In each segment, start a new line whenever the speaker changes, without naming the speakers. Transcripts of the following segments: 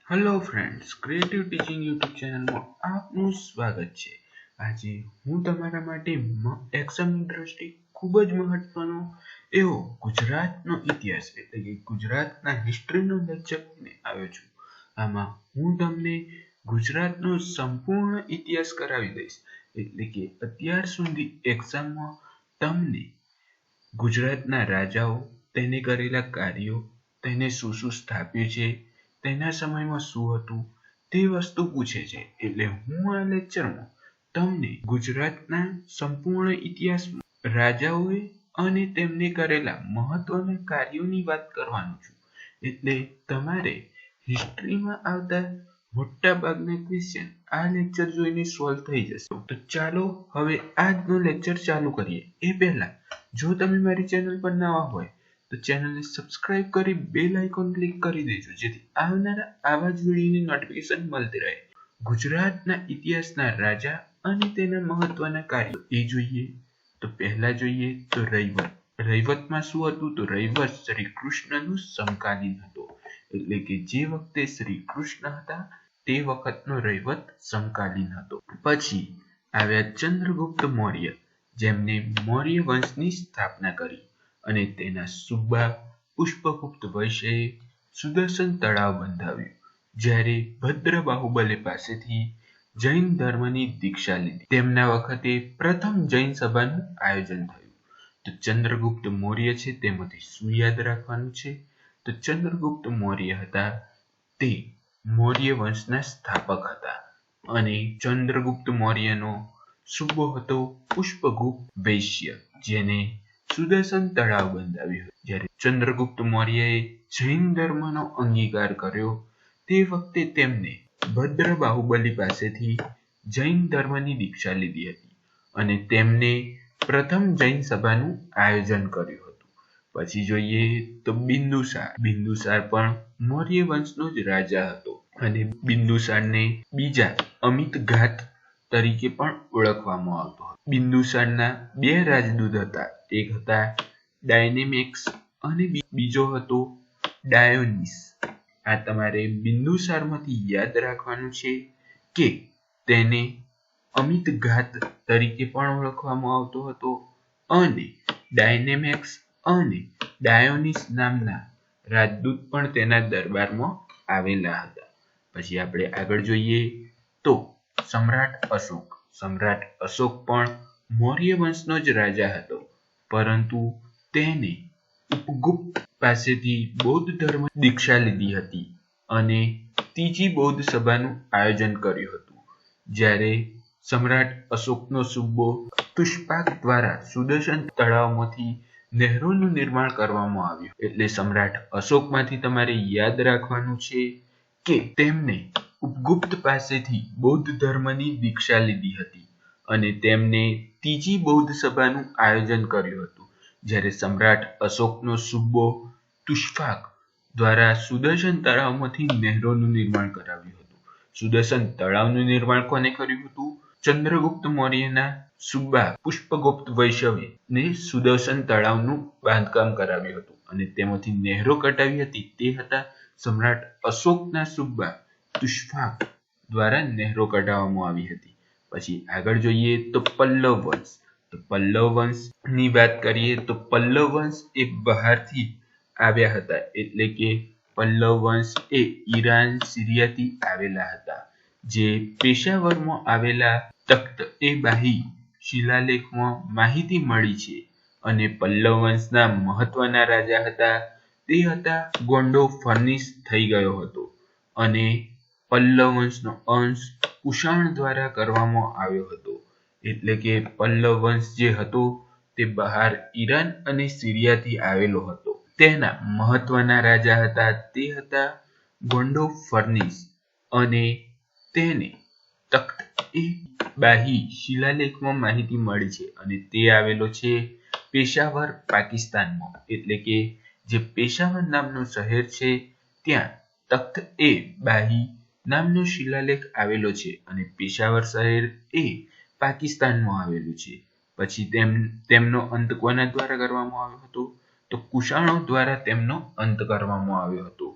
Hello friends, creative teaching YouTube ચેનલમાં આપનું સ્વાગત છે। આજે હું તમારા માટે એક્ઝામની દ્રષ્ટિએ ખૂબ જ મહત્વનો એવો ગુજરાતનો ઇતિહાસ એટલે કે ગુજરાતના હિસ્ટ્રીનો લેક્ચર લઈને આવ્યો છું। આમાં હું તમને ગુજરાતનો સંપૂર્ણ ઇતિહાસ કરાવી દઈશ, એટલે કે અત્યાર સુધી એક્ઝામમાં તમને ગુજરાતના રાજાઓ, તેને કરેલા કાર્યો, તેને શું શું સ્થાપ્યું છે, તેના સમયમાં શું હતું તે વસ્તુ પૂછે છે। એટલે હું આ લેક્ચરમાં તમને ગુજરાતના સંપૂર્ણ ઇતિહાસમાં રાજાઓએ અને તેમને કરેલા મહત્વના કાર્યોની વાત કરવાનો છું। એટલે તમારે હિસ્ટ્રીમાં આવતા મોટા ભાગના ક્વેશ્ચન આ લેક્ચર જોઈને સોલ્વ થઈ જશે। તો ચાલો હવે આજનો લેક્ચર ચાલુ કરીએ। એ પહેલા જો તમે મારી ચેનલ પર નવા હોય તો ચેનલને સબસ્ક્રાઇબ કરી બેલ આઇકોન ક્લિક કરી દેજો, જેથી આવનારા આવા જ વિડીયોની નોટિફિકેશન મળતી રહે। ગુજરાતના ઇતિહાસના રાજા અને તેના મહત્વના કાર્યો એ જોઈએ તો પહેલા જોઈએ તો રૈવત। રૈવતમાં શું હતું? તો રૈવત શ્રી કૃષ્ણનું સમકાલીન હતો, એટલે કે જે વખતે શ્રી કૃષ્ણ હતા તે વખતનો રૈવત સમકાલીન હતો। પછી આવ્યા ચંદ્રગુપ્ત મૌર્ય, જેમને મૌર્ય વંશની સ્થાપના કરી અને તેના સુબા પુષ્પગુપ્ત વૈશ્યએ સુદર્શન તળાવ બંધાવ્યું, જ્યારે ભદ્ર બાહુબલી પાસેથી જૈન ધર્મની દીક્ષા લીધી। તેમના વખતે પ્રથમ જૈન સભાનું આયોજન થયું। તો ચંદ્રગુપ્ત મૌર્ય છે તેમાંથી શું યાદ રાખવાનું છે? તો ચંદ્રગુપ્ત મૌર્ય હતા તે મૌર્ય વંશના સ્થાપક હતા અને ચંદ્રગુપ્ત મૌર્યનો સુબો હતો પુષ્પગુપ્ત વૈશ્ય, જેને સુદર્શન તળાવ બંધાવ્યું। જ્યારે ચંદ્રગુપ્ત મૌર્યએ જૈન ધર્મનો અંગીકાર કર્યો તે વખતે તેમને ભદ્ર બાહુબલી પાસેથી જૈન ધર્મની દીક્ષા લીધી હતી અને તેમને પ્રથમ જૈન સભાનું આયોજન કર્યું હતું। પછી જોઈએ તો બિંદુસાર। બિંદુસાર પણ મૌર્ય વંશનો જ રાજા હતો અને બિંદુસારને બીજા અમિતઘાત તરીકે પણ ઓળખવામાં આવતો હતો। બિંદુસારના બે રાજદૂત હતા, એક હતા ડાયનેમિક્સ અને બીજો હતો ડાયોનિસ। આ તમારે બિંદુસારમાંથી યાદ રાખવાનું છે કે તેને અમિતઘાત તરીકે પણ ઓળખવામાં આવતો હતો અને ડાયનેમિક્સ અને ડાયોનિસ નામના રાજદૂત પણ તેના દરબારમાં આવેલા હતા। પછી આપણે આગળ જોઈએ તો સમ્રાટ અશોક। સમ્રાટ અશોક પણ મૌર્ય વંશનો જ રાજા હતો, પરંતુ તેને ઉપગુપ્ત પાસેથી બૌદ્ધ ધર્મ દીક્ષા લીધી હતી અને ત્રીજી બૌદ્ધ સભાનું આયોજન કર્યું હતું, જ્યારે સમ્રાટ અશોકનો સુબો તુષ્પાક દ્વારા સુદર્શન તળાવમાંથી નહેરોનું નિર્માણ કરવામાં આવ્યું। એટલે સમ્રાટ અશોકમાંથી તમારે યાદ રાખવાનું છે કે તેમને ઉપગુપ્ત પાસેથી બૌદ્ધ ધર્મની દીક્ષા લીધી હતી અને તેમને ત્રીજી બૌદ્ધ સભાનું આયોજન કર્યું હતું, જ્યારે સમ્રાટ અશોકનો સુબો તુષ્પાક દ્વારા સુદર્શન તળાવમાંથી નહેરોનું નિર્માણ કરાવ્યું હતું। સુદર્શન તળાવનું નિર્માણ કોને કર્યું હતું? ચંદ્રગુપ્ત મૌર્યના સુબા પુષ્પગુપ્ત વૈશ્યએ ને સુદર્શન તળાવનું બાંધકામ કરાવ્યું હતું અને તેમાંથી નહેરો કઢાવી હતી તે હતા સમ્રાટ અશોકના સુબા તુષ્પાક દ્વારા નહેરો કઢાવવામાં આવી હતી। પછી આગળ જોઈએ તો પલ્લવ વંશ। તો પલ્લવ વંશની વાત કરીએ તો પલ્લવ વંશ એ બહારથી આવ્યા હતા, એટલે કે પલ્લવ વંશ એ ઈરાન સિરિયાથી આવેલા હતા, જે પેશાવરમાં આવેલા તખ્ત-એ-બાહી શિલાલેખમાં માહિતી મળી છે અને પલ્લવ વંશના મહત્વના રાજા હતા તે હતા ગોંડો ફર્નિસ થઈ ગયો હતો અને પલ્લવ વંશનો અંશ કુષાણ દ્વારા કરવામાં આવ્યો હતો। એટલે કે પલ્લવ વંશ જે હતો તે બહાર ઈરાન અને સિરિયાથી આવેલો હતો। તેના મહત્વના રાજા હતા તે હતા ગોંડો ફર્નિસ અને તેને તખ્ત-એ-બાહી શિલાલેખમાં માહિતી મળી છે અને તે આવેલો છે પેશાવર, પાકિસ્તાનમાં। એટલે કે જે પેશાવર નામનું શહેર છે ત્યાં તખ્ત-એ-બાહી નામનો શિલાલેખ આવેલો છે અને પેશાવર શહેર એ પાકિસ્તાનમાં આવેલું છે। પછી તેમનો અંત કોના દ્વારા કરવામાં આવ્યો હતો? તો કુષાણો દ્વારા તેમનો અંત કરવામાં આવ્યો હતો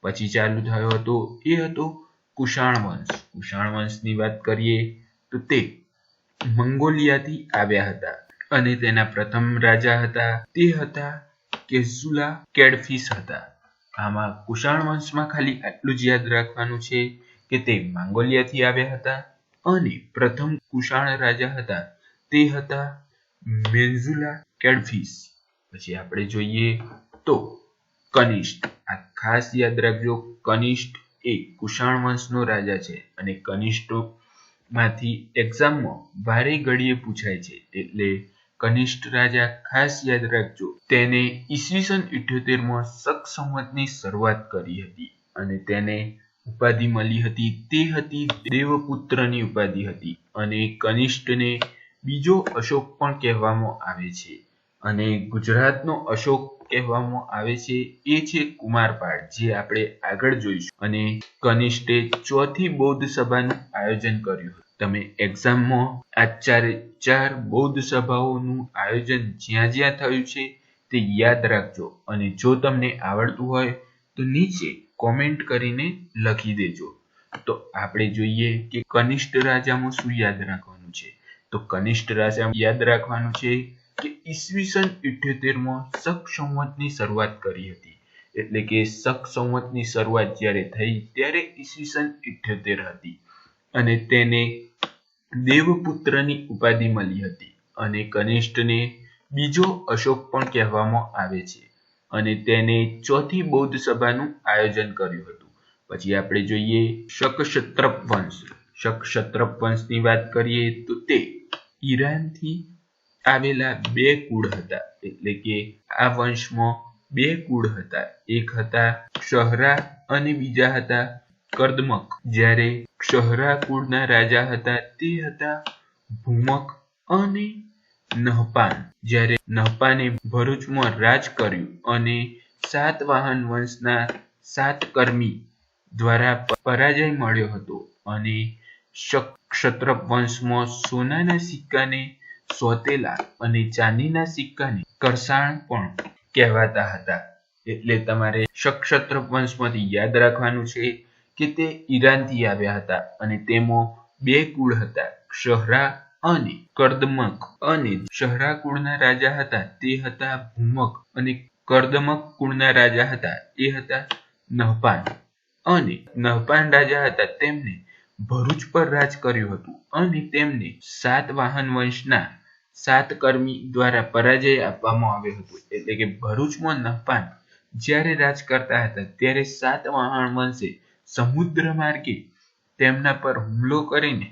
પછી ચાલુ થયો હતો એ હતો કુષાણ વંશ। કુષાણ વંશની વાત કરીએ તો તે મંગોલિયાથી આવ્યા હતા અને તેના પ્રથમ રાજા હતા તે હતા કેસુલા કેડફિસ હતા। આમાં કુષાણ વંશમાં ખાલી આટલું જ યાદ રાખવાનું છે કે તે મંગોલિયાથી આવ્યા હતા અને પ્રથમ કુષાણ રાજા હતા તે હતા મેન્ઝુલા કેડફિસ। પછી આપણે જોઈએ તો કનિષ્ક। આ ખાસ યાદ રાખજો, કનિષ્ક એ કુષાણ વંશનો રાજા છે અને કનિષ્ક માંથી એક્ઝામમાં વારે ઘડીએ પૂછાય છે, એટલે કનિષ્ક રાજા ખાસ યાદ રાખજો। તેને ઈસવીસન 78 માં શક સંવતની શરૂઆત કરી હતી અને તેને ઉપાધિ મળી હતી તે હતી દેવપુત્રની ઉપાધિ હતી અને કનિષ્કને બીજો અશોક પણ કહેવામાં આવે છે અને ગુજરાતનો અશોક કહેવામાં આવે છે એ છે કુમારપાળ, જે આપણે આગળ જોઈશું। અને કનિષ્કે ચોથી બૌદ્ધ સભાનું આયોજન કર્યું હતું। તમે એક્ઝામમાં આ ચાર બૌદ્ધ સભાઓનું આયોજન જ્યાં જ્યાં થયું છે તે યાદ રાખજો અને જો તમને આવડતું હોય તો નીચે કોમેન્ટ કરીને લખી દેજો। તો આપણે જોઈએ કે કનિષ્ક રાજામાં શું યાદ રાખવાનું છે। તો કનિષ્ક રાજામાં યાદ રાખવાનું છે કે ઈસવીસન 78 માં શક સંવતની શરૂઆત કરી હતી, એટલે કે શક સંવતની શરૂઆત જ્યારે થઈ ત્યારે ઈસવીસન 78 હતી અને તેને દેવપુત્રની ઉપાધિ મળી હતી અને કનિષ્કને બીજો અશોક પણ કહેવામાં આવે છે અને તેને ચોથી બૌદ્ધ સભાનું આયોજન કર્યું હતું। પછી આપણે જોઈએ શકક્ષત્રપ વંશ। શકક્ષત્રપ વંશની વાત કરીએ તો તે ઈરાનથી આવેલા બે કુળ હતા, એટલે કે આ વંશમાં બે કુળ હતા, એક હતા ક્ષહરા અને બીજા હતા કર્દમક। જ્યારે ક્ષહરા કુળના રાજા હતા તે હતા ભૂમક અને નહપાન। જ્યારે નહપાને ભરૂચમાં રાજ કર્યું અને સાતવાહન વંશના સાતકર્મી દ્વારા પરાજય મળ્યો હતો અને શકક્ષત્રપ વંશમાં સોનાના સિક્કાને સોતેલા અને ચાંદીના સિક્કાને કરસાણ પણ કહેવાતા હતા। એટલે તમારે શકક્ષત્રપ વંશમાંથી યાદ રાખવાનું છે કે તે ઈરાનથી આવ્યા હતા અને તેમાં બે કુળ હતા, ક્ષહરા અને કર્દમક। અને ક્ષહરા કુળના રાજા હતા તે હતા ભૂમક અને કર્દમક કુળના રાજા હતા એ હતા નહપાન। અને નહપાન રાજા હતા તેમને ભરૂચ પર રાજ કર્યું હતું અને તેમને સાતવાહન વંશના સાતકર્મી દ્વારા પરાજય આપવામાં આવ્યો હતો। એટલે કે ભરૂચમાં નહપાન જ્યારે રાજ કરતા હતા ત્યારે સાતવાહન વંશે સમુદ્ર માર્ગે તેમના પર હુમલો કરીને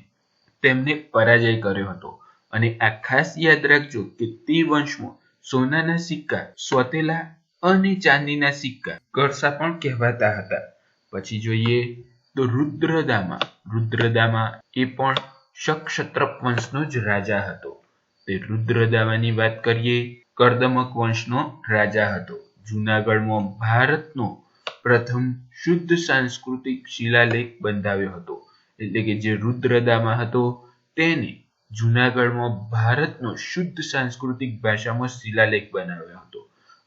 તેમને પરાજય કર્યો હતો અને આ ખાસ યાદ રાખજો કે તે વંશમાં સોનાના સિક્કા સોતેલા અને ચાંદીના સિક્કા કરસા પણ કહેવાતા હતા। પછી જોઈએ તો રુદ્રદામા। રુદ્રદામા એ પણ શકક્ષત્રપ વંશનો જ રાજા હતો। તે રુદ્રદામાની વાત કરીએ, કર્દમક વંશનો રાજા હતો। જૂનાગઢમાં ભારતનો પ્રથમ શુદ્ધ સાંસ્કૃતિક શિલાલેખ બંધાવ્યો હતો, એટલે કે જે રુદ્રદામા હતો તેને જૂનાગઢમાં ભારતનો શુદ્ધ સાંસ્કૃતિક ભાષામાં શિલાલેખ બનાવ્યો હતો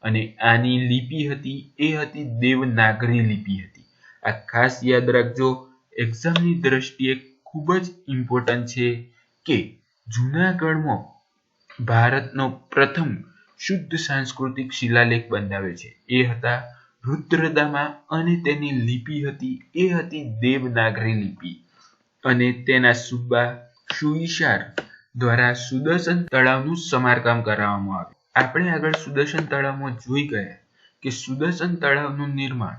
અને આની લિપિ હતી એ હતી દેવનાગરી લિપિ હતી। આ ખાસ યાદ રાખજો, એક્ઝામની દ્રષ્ટિએ ખૂબ જ ઇમ્પોર્ટન્ટ છે કે જૂનાગઢમાં ભારતનો પ્રથમ શુદ્ધ સાંસ્કૃતિક શિલાલેખ બંધાવ્યો છે એ હતા રુદ્રદામા અને તેની લિપિ હતી એ હતી દેવનાગરી લિપિ અને તેના સુબા સુઈશાર દ્વારા સુદર્શન તળાવનું સમારકામ કરાવવામાં આવ્યું। આપણે આગળ સુદર્શન તળાવમાં જોઈ ગયા કે સુદર્શન તળાવનું નિર્માણ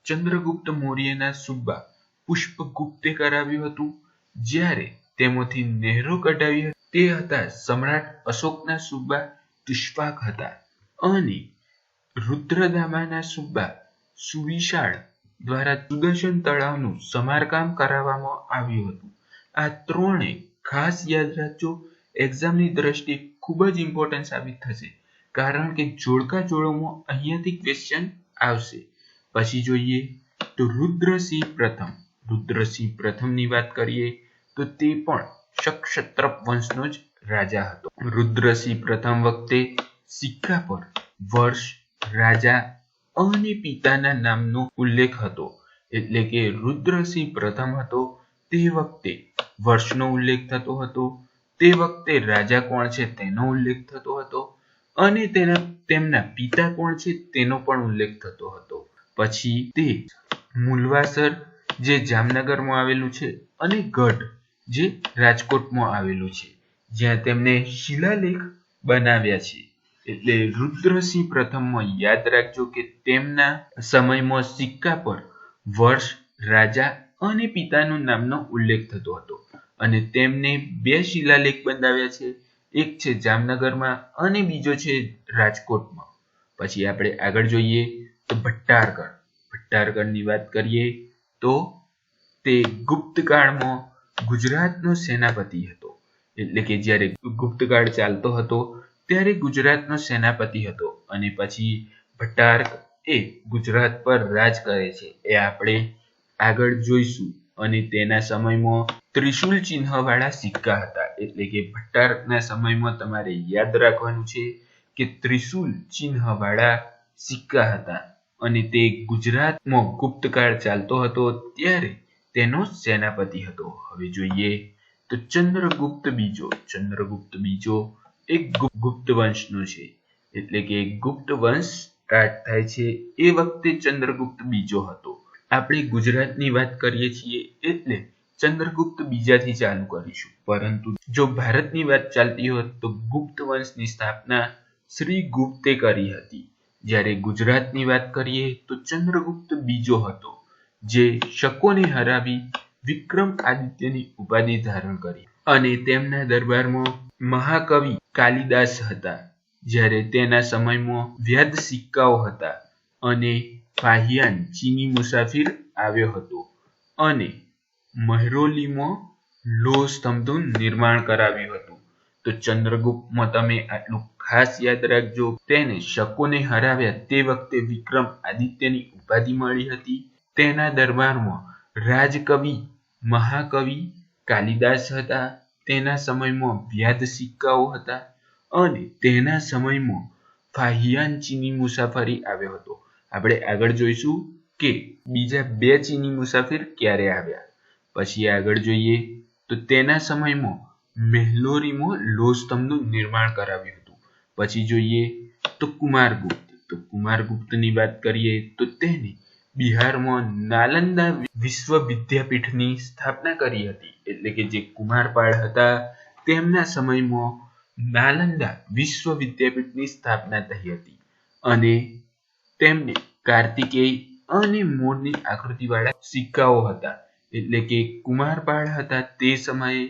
ચંદ્રગુપ્ત મૌર્યના સુબા પુષ્પગુપ્તે કરાવ્યું હતું, જ્યારે તેમાંથી નહેરો કઢાવી તે હતા સમ્રાટ અશોકના સુબા તુષ્પાક હતા અને રુદ્રદામાના સુબા સુવિશાળ દ્વારા સુદર્શન તળાવનું સમારકામ કરાવવામાં આવ્યું હતું। આ ત્રણે ખાસ યાદ રાખજો, એક્ઝામની દ્રષ્ટિએ ખૂબ જ ઇમ્પોર્ટન્ટ સાબિત થશે, કારણ કે જોડકા જોડોમાં અહીંયાથી ક્વેશ્ચન આવશે। પછી જોઈએ તો રુદ્રસિંહ પ્રથમ। રુદ્રસિંહ પ્રથમની વાત કરીએ તો તે પણ શકક્ષત્રપ વંશનો જ રાજા હતો। રુદ્રસિંહ પ્રથમ વખતે સિક્કા પર વર્ષ, રાજા અને પિતાના નામનો ઉલ્લેખ હતો, એટલે કે રુદ્રસિંહ પ્રથમ હતો તે વખતે વર્ષનો ઉલ્લેખ થતો હતો, તે વખતે રાજા કોણ છે તેનો ઉલ્લેખ થતો હતો અને તેમના પિતા કોણ છે તેનો પણ ઉલ્લેખ થતો હતો. પછી તે મૂલવાસર જે જામનગરમાં આવેલું છે અને ગઢ જે રાજકોટમાં આવેલું છે, જ્યાં તેમને શિલાલેખ બનાવ્યા છે. એટલે રુદ્રસિંહ પ્રથમમાં યાદ રાખજો કે તેમના સમયમાં સિક્કા પર વર્ષ, રાજા અને પિતાનું નામનો ઉલ્લેખ થતો હતો અને તેમને 2 શિલાલેખ બંધાવ્યા છે, એક છે જામનગરમાં અને બીજો છે રાજકોટમાં. પછી આપણે આગળ જોઈએ તો ભટ્ટારગઢની વાત કરીએ તો તે ગુપ્તકાળમાં ગુજરાતનો સેનાપતિ હતો, એટલે કે જ્યારે ગુપ્તકાળ ચાલતો હતો ત્યારે ગુજરાતનો સેનાપતિ હતો અને પછી ભટ્ટારક એ ગુજરાત પર રાજ કરે છે એ આપણે આગળ જોઈશું. અને તેના સમયમાં ત્રિશુલ ચિહ્નવાળા સિક્કા હતા, એટલે કે ભટ્ટારકના સમયમાં તમારે યાદ રાખવાનું છે કે ત્રિશુલ ચિહ્નવાળા સિક્કા હતા અને તે ગુજરાતમાં ગુપ્તકાળ ચાલતો હતો ત્યારે તેનો સેનાપતિ હતો. હવે જોઈએ તો ચંદ્રગુપ્ત બીજો એક ગુપ્ત વંશનો છે, એટલે કે ગુપ્ત વંશ સ્ટાર્ટ થાય છે એ વખતે ચંદ્રગુપ્ત બીજો હતો. આપણે ગુજરાતની વાત કરીએ છીએ એટલે ચંદ્રગુપ્ત બીજાથી ચાલુ કરીશું, પરંતુ જો ભારતની વાત ચાલતી હોત તો ગુપ્ત વંશની સ્થાપના શ્રી ગુપ્તે કરી હતી. જ્યારે ગુજરાતની વાત કરીએ તો ચંદ્રગુપ્ત બીજો હતો, જે શકોને હરાવી વિક્રમાદિત્યની ઉપાધિ ધારણ કરી અને તેમના દરબારમાં મહાકવિ કાલિદાસ હતા. જ્યારે તેના સમયમાં વ્યાધ સિક્કાઓ હતા અને ફાહિયાન ચીની મુસાફિર આવ્યો હતો અને મહેરૌલીમાં લોહ સ્તંભનું નિર્માણ કરાવ્યું હતું. તો ચંદ્રગુપ્તમાં તમે આટલું ખાસ યાદ રાખજો, તેને શકોને હરાવ્યા તે વખતે વિક્રમાદિત્યની ઉપાધિ મળી હતી. તેના દરબારમાં રાજકવિ મહાકવિ કાલિદાસ હતા. તેના સમયમાં વ્યાધ સિક્કાઓ હતા અને તેના સમયમાં ફાહિયાન ચીની મુસાફરી આવ્યો હતો. આપણે આગળ જોઈશું કે બીજા 2 ચીની મુસાફિર ક્યારે આવ્યા. પછી આગળ જોઈએ તો તેના સમયમાં મહેરૌલીમાં લોહ સ્તંભનું નિર્માણ કરાવ્યું હતું. પછી જોઈએ તો કુમારગુપ્તની વાત કરીએ તો તેને બિહારમાં નાલંદા વિશ્વવિદ્યાપીઠની સ્થાપના કરી હતી, એટલે કે જે કુમારપાળ હતા તેમના સમયમાં નાલંદા વિશ્વવિદ્યાપીઠની સ્થાપના થઈ હતી અને તેમને કાર્તિકેય અને મોરની આકૃતિવાળા સિક્કાઓ હતા, એટલે કે કુમારપાળ હતા તે સમયે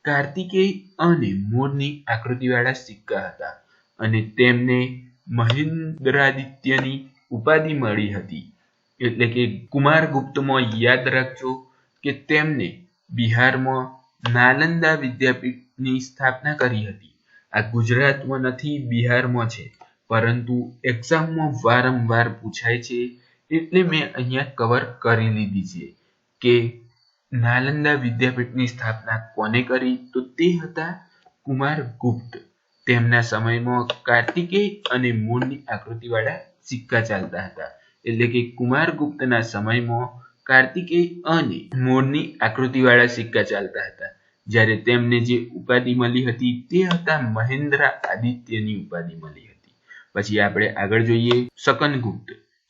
કાર્તિકેય અને મોરની આકૃતિવાળા સિક્કા હતા અને તેમને મહેન્દ્રાદિત્યની ઉપાધિ મળી હતી. એટલે કે કુમારગુપ્તમાં યાદ રાખજો કે તેમને બિહારમાં નાલંદા વિદ્યાપીઠની સ્થાપના કરી હતી. આ ગુજરાતમાં નથી, બિહારમાં છે, પરંતુ એક્ઝામમાં વારંવાર પૂછાય છે એટલે મેં અહીંયા કવર કરી લીધી છે કે નાલંદા વિદ્યાપીઠની સ્થાપના કોને કરી, તો તે હતા કુમારગુપ્ત. તેમના સમયમાં કાર્તિકેય અને મોરની આકૃતિવાળા સિક્કા ચાલતા હતા, એટલે કે કુમારગુપ્તના સમયમાં કાર્તિકેય અને મોરની આકૃતિવાળા સિક્કા ચાલતા હતા. જ્યારે તેમને જે ઉપાધિ મળી હતી તે હતા મહેન્દ્રાદિત્યની ઉપાધિ મળી હતી. પછી આપણે આગળ જોઈએ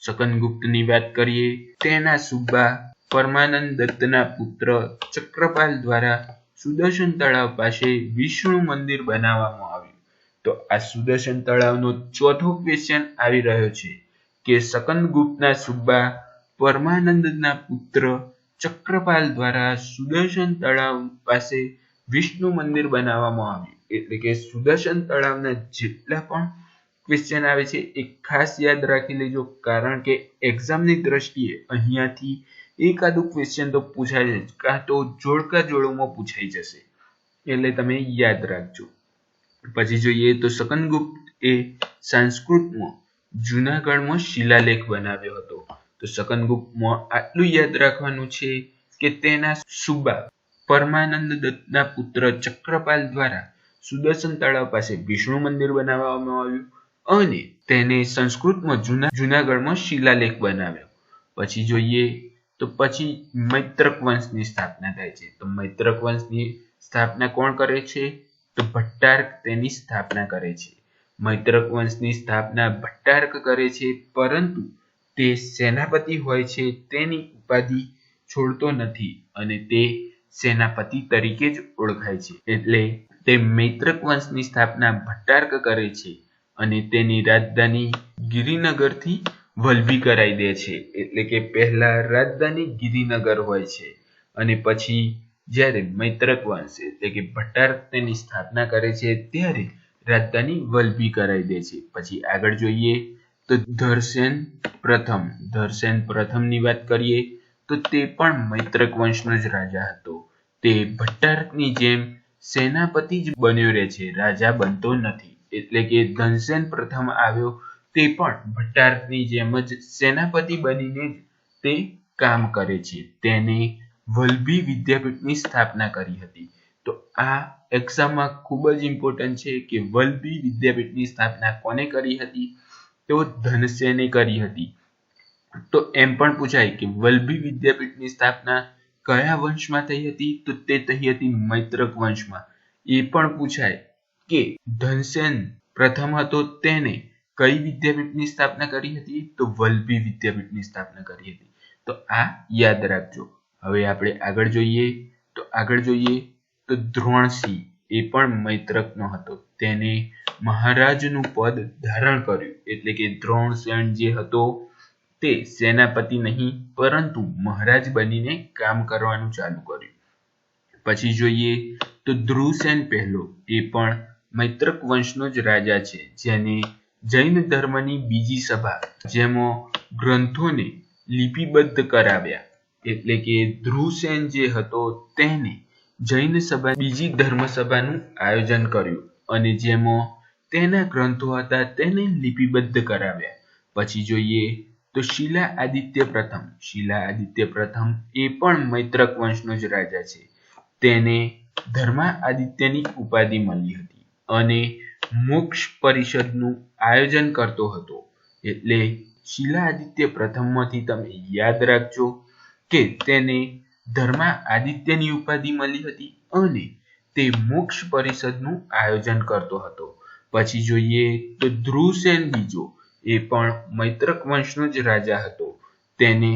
શકનગુપ્તની વાત કરીએ. તેના સુબા પરમાનંદ દત્તના પુત્ર ચક્રપાલ દ્વારા સુદર્શન તળાવ પાસે વિષ્ણુ મંદિર બનાવવામાં આવ્યું. તો આ સુદર્શન તળાવનો ચોથો ક્વેશ્ચન આવી રહ્યો છે કે શકનગુપ્તના સુબા પરમાનંદના પુત્ર ચક્રપાલ દ્વારા સુદર્શન તળાવ પાસે વિષ્ણુ મંદિર બનાવવામાં આવ્યું. એટલે કે સુદર્શન તળાવના જેટલા પણ ક્વેશ્ચન આવે છે એ ખાસ યાદ રાખી લેજો, કારણ કે એક્ઝામની દ્રષ્ટિએ અહીંયાથી એકાદું ક્વેશ્ચન તો પૂછાય જ, કાં તો જોડકા જોડોમાં પૂછાઈ જશે, એટલે તમે યાદ રાખજો. પછી જોઈએ તો શકનગુપ્ત એ સંસ્કૃતમાં જૂનાગઢમાં શિલાલેખ બનાવ્યો હતો. તો શકનગુપ્તમાં આટલું યાદ રાખવાનું છે કે તેના સુબા પરમાનંદ દત્તના પુત્ર ચક્રપાલ દ્વારા સુદર્શન તળાવ પાસે વિષ્ણુ મંદિર બનાવવામાં આવ્યું અને તેને સંસ્કૃતમાં જૂનાગઢમાં શિલાલેખ બનાવ્યો. પછી જોઈએ તો પછી મૈત્રક વંશની સ્થાપના થાય છે. તો મૈત્રક વંશની સ્થાપના કોણ કરે છે? તો ભટ્ટાર્ક તેની સ્થાપના કરે છે. મૈત્રક વંશની સ્થાપના ભટ્ટાર્ક કરે છે, પરંતુ તે સેનાપતિ હોય છે તેની ઉપાધિ છોડતો નથી અને તે સેનાપતિ તરીકે જ ઓળખાય છે. એટલે તે મૈત્રક વંશની સ્થાપના ભટ્ટાર્ક કરે છે અને તેની રાજધાની ગિરિનગરથી વલ્ભી કરાઈ દે છે. એટલે કે પહેલા રાજધાની ગિરિનગર હોય છે અને પછી જ્યારે મૈત્રક વંશ એટલે કે ભટ્ટાર્ક તેની સ્થાપના કરે છે ત્યારે રાજધાની વલ્ભી કરાઈ દે છે. પછી આગળ જોઈએ તો ધરસેન પ્રથમની વાત કરીએ તો તે પણ મૈત્રક વંશનો જ રાજા હતો. તે ભટ્ટાર્કની જેમ સેનાપતિ જ બન્યો રહે છે, રાજા બનતો નથી. એટલે કે ધનસેન પ્રથમ આવ્યો તે પણ ભટ્ટાર્કની જેમ જ સેનાપતિ બનીને જ તે કામ કરે છે. તેને વલ્ભી વિદ્યાપીઠની સ્થાપના કરી હતી. તો આ એક્ઝામમાં ખૂબ જ ઇમ્પોર્ટન્ટ છે કે વલ્ભી વિદ્યાપીઠની સ્થાપના કોને કરી હતી? તો ધનસેને કરી હતી. તો એમ પણ પૂછાય કે વલ્ભી વિદ્યાપીઠની સ્થાપના કયા વંશમાં થઈ હતી? તો તે થઈ હતી મૈત્રક વંશમાં. એ પણ પૂછાય કે ધનસેન પ્રથમ હતો તેને કઈ વિદ્યાપીઠની સ્થાપના કરી હતી? તો વલ્ભી વિદ્યાપીઠની સ્થાપના કરી હતી. તો આ યાદ રાખજો. હવે આપણે આગળ જોઈએ તો દ્રોણસિંહ એ પણ મૈત્રકનો હતો. તેને મહારાજનું પદ ધારણ કર્યું. એટલે કે દ્રોણસેન જે હતો તે સેનાપતિ નહીં પરંતુ મહારાજ બનીને કામ કરવાનું ચાલુ કર્યું. પછી જોઈએ તો ધ્રુવસેન પહેલો એ પણ મૈત્રક વંશનો જ રાજા છે, જેને જૈન ધર્મની બીજી સભા જેમાં ગ્રંથોને લિપિબદ્ધ કરાવ્યા. એટલે કે ધ્રુવસેન જે હતો તેને જૈન સભા બીજી ધર્મસભાનું આયોજન કર્યું અને જેમાં તેના ગ્રંથો હતા તેને લિપિબદ્ધ કરાવ્યા. પછી જોઈએ તો શિલા આદિત્ય પ્રથમ એ પણ મૈત્રક વંશનો જ રાજા છે. તેને ધર્માદિત્યની ઉપાધિ મળી હતી અને મોક્ષ પરિષદનું આયોજન કરતો હતો. એટલે શિલાઆદિત્ય પ્રથમમાંથી તમે યાદ રાખજો કે તેને ધર્માદિત્યની ઉપાધિ મળી હતી અને તે મોક્ષ પરિષદનું આયોજન કરતો હતો. પછી જોઈએ તો ધ્રુવસેન બીજો એ પણ મૈત્રક વંશનો જ રાજા હતો. તેને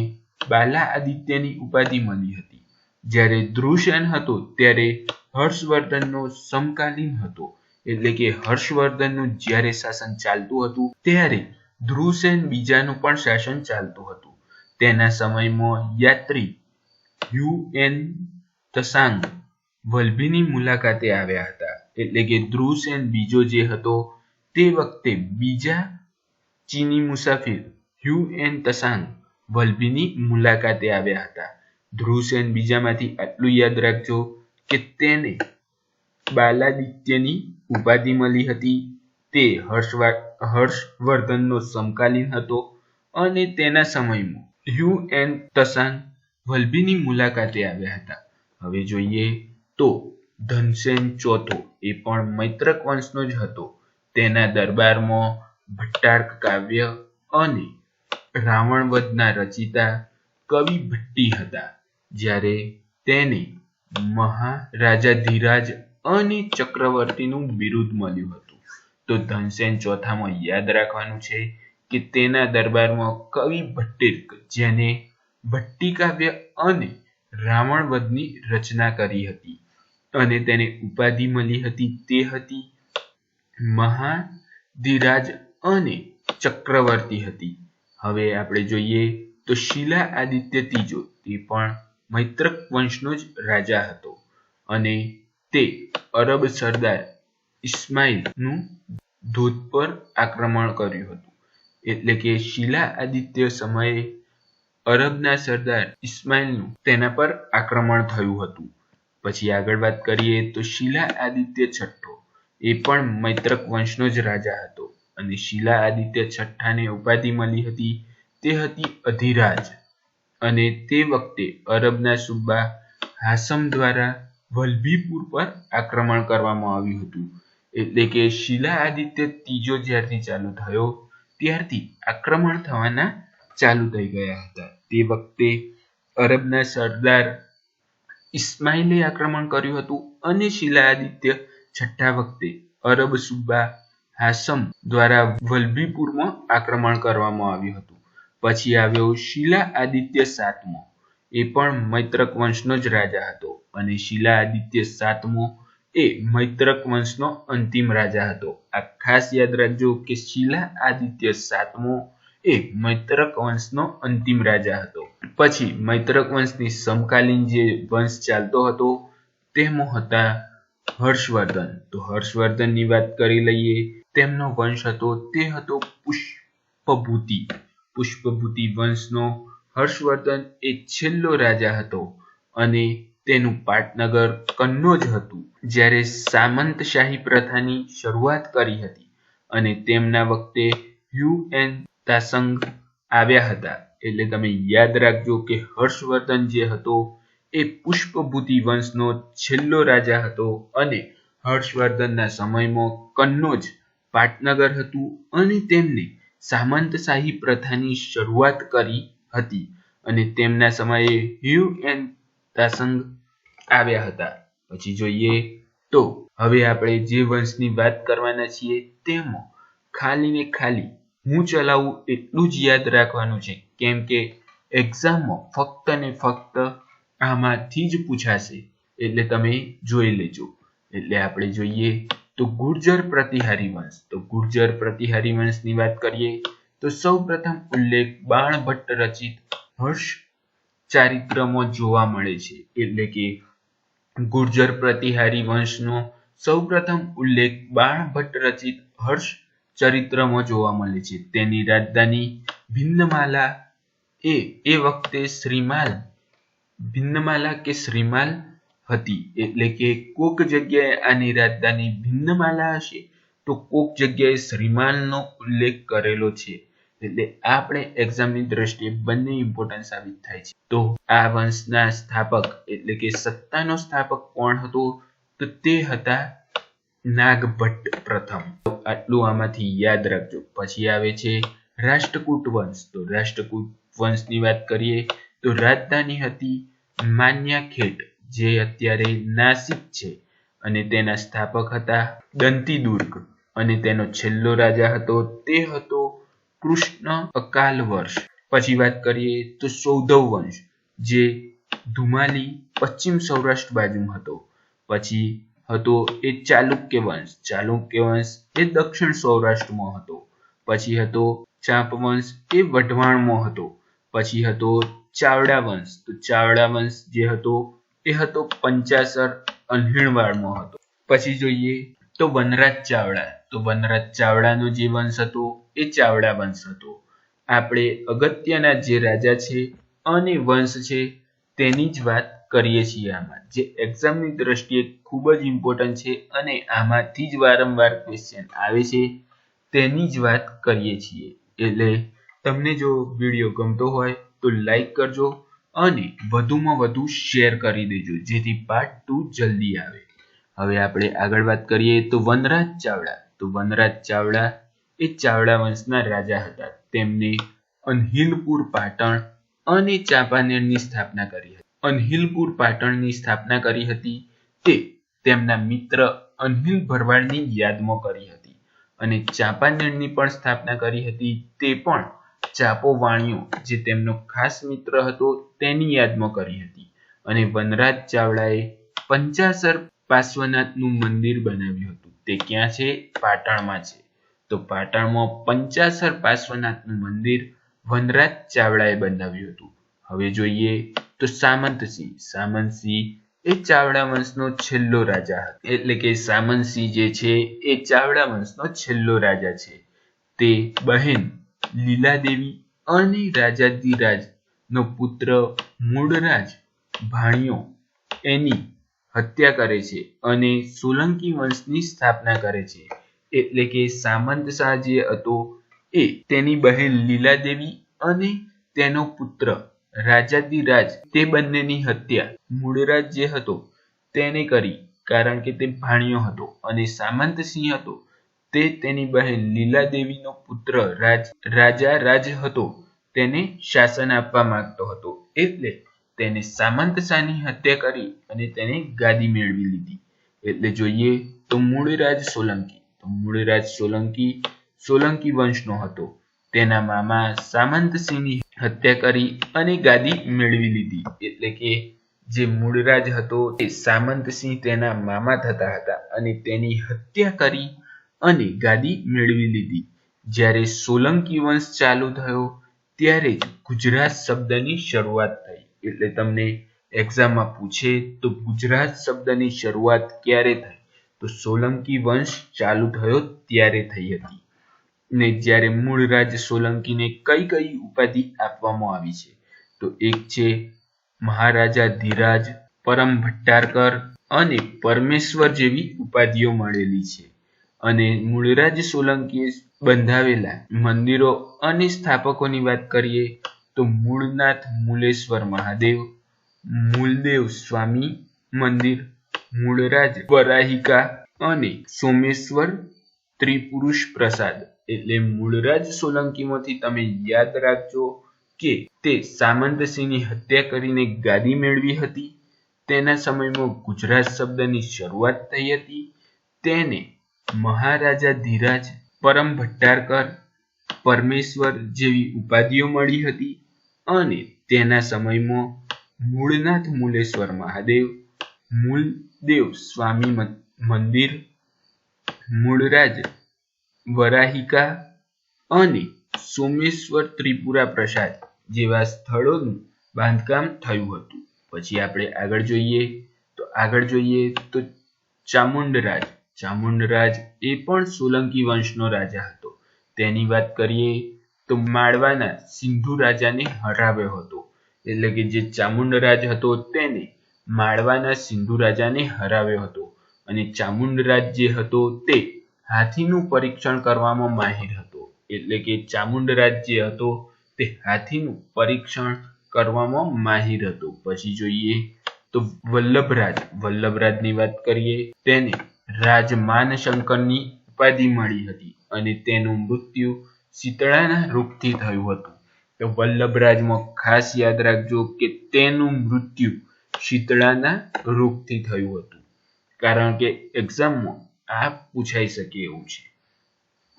બાલાઆદિત્યની ઉપાધિ મળી હતી. જ્યારે ધ્રુવસેન હતો ત્યારે હર્ષવર્ધનનો સમકાલીન હતો. એટલે કે હર્ષવર્ધનનું જ્યારે શાસન ચાલતું હતું ત્યારે ધ્રુવસેન બીજાનું પણ શાસન ચાલતું હતું. તેના સમયમાં યાત્રી હ્યુએન ત્સાંગ વલ્ભીની મુલાકાતે આવ્યા હતા. એટલે કે ધ્રુવસેન બીજો જે હતો તે વખતે બીજા ચીની મુસાફિર હ્યુએન ત્સાંગ વલ્ભીની મુલાકાતે આવ્યા હતા. ધ્રુવસેન બીજામાંથી આટલું યાદ રાખજો કે તેને બાલાદિત્યની ઉપાધિ મળી હતી. તે હર્ષવર્ધનનો સમકાલીન હતો અને તેના સમયમાં હ્યુએન ત્સાંગ વલ્ભીની મુલાકાતે આવ્યા હતા. હવે જોઈએ તો ધનસેન ચોથો એ પણ મૈત્રક વંશનો જ હતો. તેના દરબારમાં ભટ્ટાર્ક કાવ્ય અને રાવણવધના રચિતા કવિ ભટ્ટી હતા. જ્યારે તેને મહારાજાધિરાજ અને ચક્રવર્તીનું બિરુદ મળ્યું હતું. તો ધનસેન ચોથામાં યાદ રાખવાનું છે કે તેના દરબારમાં કવિ ભટ્ટિક જેને ભટ્ટી કાવ્ય અને રાવણવધની રચના કરી હતી અને તેને ઉપાધિ મળી હતી તે હતી મહાધિરાજ અને ચક્રવર્તી હતી. હવે આપણે જોઈએ તો શિલા આદિત્ય ત્રીજો તે પણ મૈત્રક વંશનો જ રાજા હતો અને તે અરબ સરદાર ઇસ્માઇલનું ધોધ પર આક્રમણ કર્યું હતું. એટલે કે શિલા આદિત્ય સમયે અરબના સરદાર ઇસ્માઇલનું તેના પર આક્રમણ થયું હતું. પછી આગળ વાત કરીએ તો શિલા આદિત્ય છઠ્ઠો એ પણ મૈત્રક વંશનો જ રાજા હતો અને શિલા આદિત્ય છઠ્ઠાને ઉપાધિ મળી હતી તે હતી અધિરાજ અને તે વખતે અરબના સુબા હાસમ દ્વારા વલ્ભીપુર પર આક્રમણ કરવામાં આવ્યું હતું. એટલે કે શિલા આદિત્ય ત્રીજો જ્યારથી ચાલુ થયો ત્યારથી આક્રમણ થવાના ચાલુ થઈ ગયા હતા. તે વખતે અરબના સરદાર ઇસ્માઇલે આક્રમણ કર્યું હતું અને શિલા આદિત્ય છઠ્ઠા વખતે અરબ સુબા હાસમ દ્વારા વલ્લભીપુરમાં આક્રમણ કરવામાં આવ્યું હતું. પછી આવ્યો શિલા આદિત્ય સાતમો. એ પણ મૈત્રક વંશનો જ રાજા હતો અને શિલા આદિત્ય સાતમો એ મૈત્રક વંશનો અંતિમ રાજા હતો. આ ખાસ યાદ રાખજો કે શિલા આદિત્ય સાતમો એ મૈત્રક વંશનો અંતિમ રાજા હતો. પછી મૈત્રક વંશની સમકાલીન જે વંશ ચાલતો હતો તેમાં હતા હર્ષવર્ધન. તો હર્ષવર્ધનની વાત કરી લઈએ. તેમનો વંશ હતો તે હતો પુષ્પભૂતિ. પુષ્પભૂતિ વંશનો હર્ષવર્ધન એ છેલ્લો રાજા હતો અને તેનું પાટનગર કન્નોજ હતું. જ્યારે સામંતશાહી પ્રથાની શરૂઆત કરી હતી અને તેમના વખતે હ્યુએન ત્સાંગ આવ્યા હતા. એટલે તમે યાદ રાખજો કે હર્ષવર્ધન જે હતો એ પુષ્પભૂતિ વંશનો છેલ્લો રાજા હતો અને હર્ષવર્ધનના સમયમાં કન્નોજ પાટનગર હતું અને તેમને સામંતશાહી પ્રથાની શરૂઆત કરી હતી અને તેમના સમયે હ્યુએન ત્સાંગ આવ્યા હતા. પછી જોઈએ તો હવે આપણે જે વંશની વાત કરવાના છીએ તેમાં ખાલી ને ખાલી હું ચલાવું એટલું જ યાદ રાખવાનું છે, કેમ કે એક્ઝામમાં ફક્ત ને ફક્ત આમાંથી જ પૂછાશે, એટલે તમે જોઈ લેજો. એટલે આપણે જોઈએ તો ગુર્જર પ્રતિહારી વંશ. તો ગુર્જર પ્રતિહારી વંશની વાત કરીએ તો સૌ પ્રથમ ઉલ્લેખ બાણભટ્ટ રચિત હર્ષ ચારિત્રમાં જોવા મળે છે. એટલે કે ગુર્જર પ્રતિહારી વંશનો સૌ પ્રથમ ઉલ્લેખ બાણભટ્ટ રચિત હર્ષ ચરિત્રમાં જોવા મળે છે. તેની રાજધાની ભિન્નમાલા એ વખતે ભિન્નમાલા કે શ્રીમાલ હતી. એટલે કે કોક જગ્યાએ આની રાજધાની ભિન્નમાલા હશે તો કોક જગ્યાએ શ્રીમાલનો ઉલ્લેખ કરેલો છે. એટલે આપણે એક્ઝામની દ્રષ્ટિએ બંને ઇમ્પોર્ટન્ટ સાબિત થાય છે. તો આ વંશના સ્થાપક એટલે કે સત્તાનો સ્થાપક કોણ હતો તો તે હતા નાગભટ્ટ પ્રથમ. આટલું આમાંથી યાદ રાખજો. પછી આવે છે રાષ્ટ્રકૂટ વંશ. તો રાષ્ટ્રકૂટ વંશની વાત કરીએ તો રાજધાની હતી માન્યાખેટ, જે અત્યારે નાસિક છે, અને તેના સ્થાપક હતા દંતીદુર્ગ અને તેનો છેલ્લો રાજા હતો તે હતો કૃષ્ણ અકાલ વર્ષ. પછી વાત કરીએ તો સૌધવ વંશ, જે ધુમાલી પશ્ચિમ સૌરાષ્ટ્ર બાજુ હતો. પછી હતો એ ચાલુક્ય વંશ. ચાલુક્ય વંશ એ દક્ષિણ સૌરાષ્ટ્રમાં હતો. પછી હતો ચાંપ વંશ, એ વઢવાણમાં હતો. પછી હતો ચાવડા વંશ. તો ચાવડા વંશ જે હતો એ હતો પંચાસર અલ્હીણવાડમાં હતો. પછી જોઈએ તો વનરાજ ચાવડા. તો વનરાજ ચાવડાનો જે વંશ હતો એ ચાવડા વંશ હતો. આપણે અગત્યના જે રાજા છે અને વંશ છે તેની જ વાત કરીએ છીએ આમાં, જે એક્ઝામની દ્રષ્ટિએ ખૂબ જ ઇમ્પોર્ટન્ટ છે અને આમાંથી જ વારંવાર ક્વેશ્ચન આવે છે તેની જ વાત કરીએ છીએ. એટલે તમને જો વિડીયો ગમતો હોય તો લાઈક કરજો અને વધુમાં વધુ શેર કરી દેજો, જેથી પાર્ટ 2 જલ્દી આવે. હવે આપણે આગળ વાત કરીએ તો વનરાજ ચાવડા. તો વનરાજ ચાવડા એ ચાવડા વંશના રાજા હતા. તેમને અનહિલપુર પાટણ અને ચાંપાનેરની સ્થાપના કરી હતી. અનહિલપુર પાટણની સ્થાપના કરી હતી તે તેમના મિત્ર અનહિલ ભરવાડની યાદમાં કરી હતી અને ચાંપાનેરની પણ સ્થાપના કરી હતી તે પણ ચાપો વાણિયો, જે તેમનો ખાસ મિત્ર હતો, તેની યાદમાં કરી હતી. અને વનરાજ ચાવડાએ પંચાસર પાર્શ્વનાથનું મંદિર બનાવ્યું હતું. તે ક્યાં છે? પાટણમાં છે. તો પાટણમાં પંચાસર પાર્શ્વનાથનું મંદિર વનરાજ ચાવડાએ બનાવ્યું હતું. હવે જોઈએ તો સામંતસિંહ. સામંતસિંહ એ ચાવડા વંશનો છેલ્લો રાજા હતો. એટલે કે સામંતસિંહ જે છે એ ચાવડા વંશનો છેલ્લો રાજા છે. તે બહેન લીલાદેવી અને રાજાધિરાજ નો પુત્ર મૂળરાજ ભાણિયો એની હત્યા કરે છે અને સોલંકી વંશની સ્થાપના કરે છે. એટલે કે સામંતશાહ જે હતો એ તેની બહેન લીલાદેવી અને તેનો પુત્ર રાજાધિરાજ તે બંનેની હત્યા મૂળરાજ જે હતો તેને કરી कारण के ते भाणियो हतो अने सामंतसिंह हतो ते तेनी बहेन लीलादेवीनो पुत्र राजा राज हतो तेने शासन आपवा मागतो हतो एटले तेने सामंतशाहनी हत्या करी अने तेने गादी मेळवी लीधी। एटले जोईए तो मूळराज सोलंकी सोलंकी वंशनो हतो। तेना मामा सामंतसिंहनी हत्या करी अने गादी मेळवी लीधी। एटले के जे मूळराज हतो ते सामंतसिंह तेना मामा थता हता अने तेनी हत्या करी अने गादी मेळवी लीधी। ज्यारे सोलंकी वंश चालू थयो त्यारे ज गुजरात शब्दनी शरूआत थई। एटले तमने एक्जाम में पूछे तो गुजरात शब्दनी शरूआत क्यारे थई तो सोलंकी वंश चालू थयो त्यारे थई हती। ने ज्यारे मूळराज सोलंकीने कई कई उपाधि आपवामां आवी छे तो एक छे महाराजा धीराज, परम भट्टारकर अने परमेश्वर जेवी उपाधिओ मळेली छे। अने मूळराज सोलंकीए बंधावेला मंदिरो अने स्थापकोनी वात करीए तो मूळनाथ मूलेश्वर महादेव, मूलदेव स्वामी मंदिर, मूळराज वराहिका अने सोमेश्वर त्रिपुरुष प्रसाद। एटले मूळराज सोलंकीमांथी तमे याद राखजो के ते सामंतसिंहनी हत्या करीने गादी मेळवी हती। तेना समयमां गुजरात शब्दनी शरूआत थई हती। तेने महाराजा धीराज, परम भट्टारकर, परमेश्वर जेवी उपाधिओ मळी हती अने तेना समयमां मूळनाथ मूलेश्वर महादेव, मूलदेव स्वामी मंदिर, मूळराज वराहिका अने सोमेश्वर त्रिपुरा प्रसाद जेवा स्थळोनुं बांधकाम थयुं हतुं। पछी आपणे આગળ જોઈએ તો ચામુંડરાજ એ પણ સોલંકી વંશનો રાજા હતો। તેની વાત કરીએ તો માળવાના સિંધુ રાજાને હરાવ્યો હતો। એટલે કે જે ચામુંડરાજ હતો તેને માળવાના સિંધુ રાજાને હરાવ્યો હતો અને ચામુંડરાજ જે હતો તે હાથીનું પરીક્ષણ કરવામાં માહિર હતો। એટલે કે ચામુંડરાજ જે હતો તે હાથીનું પરીક્ષણ કરવામાં માહિર હતો। પછી જોઈએ તો વલ્લભરાજની વાત કરીએ તેને રાજ માનશંકરની ઉપાધિ મળી હતી અને તેનું મૃત્યુ શીતળાના રોગથી થયું હતું। તો વલ્લભરાજમાં ખાસ યાદ રાખજો કે તેનું મૃત્યુ શીતળાના રોગથી થયું હતું કારણ કે એક્ઝામમાં આ પૂછાઈ શકે એવું છે।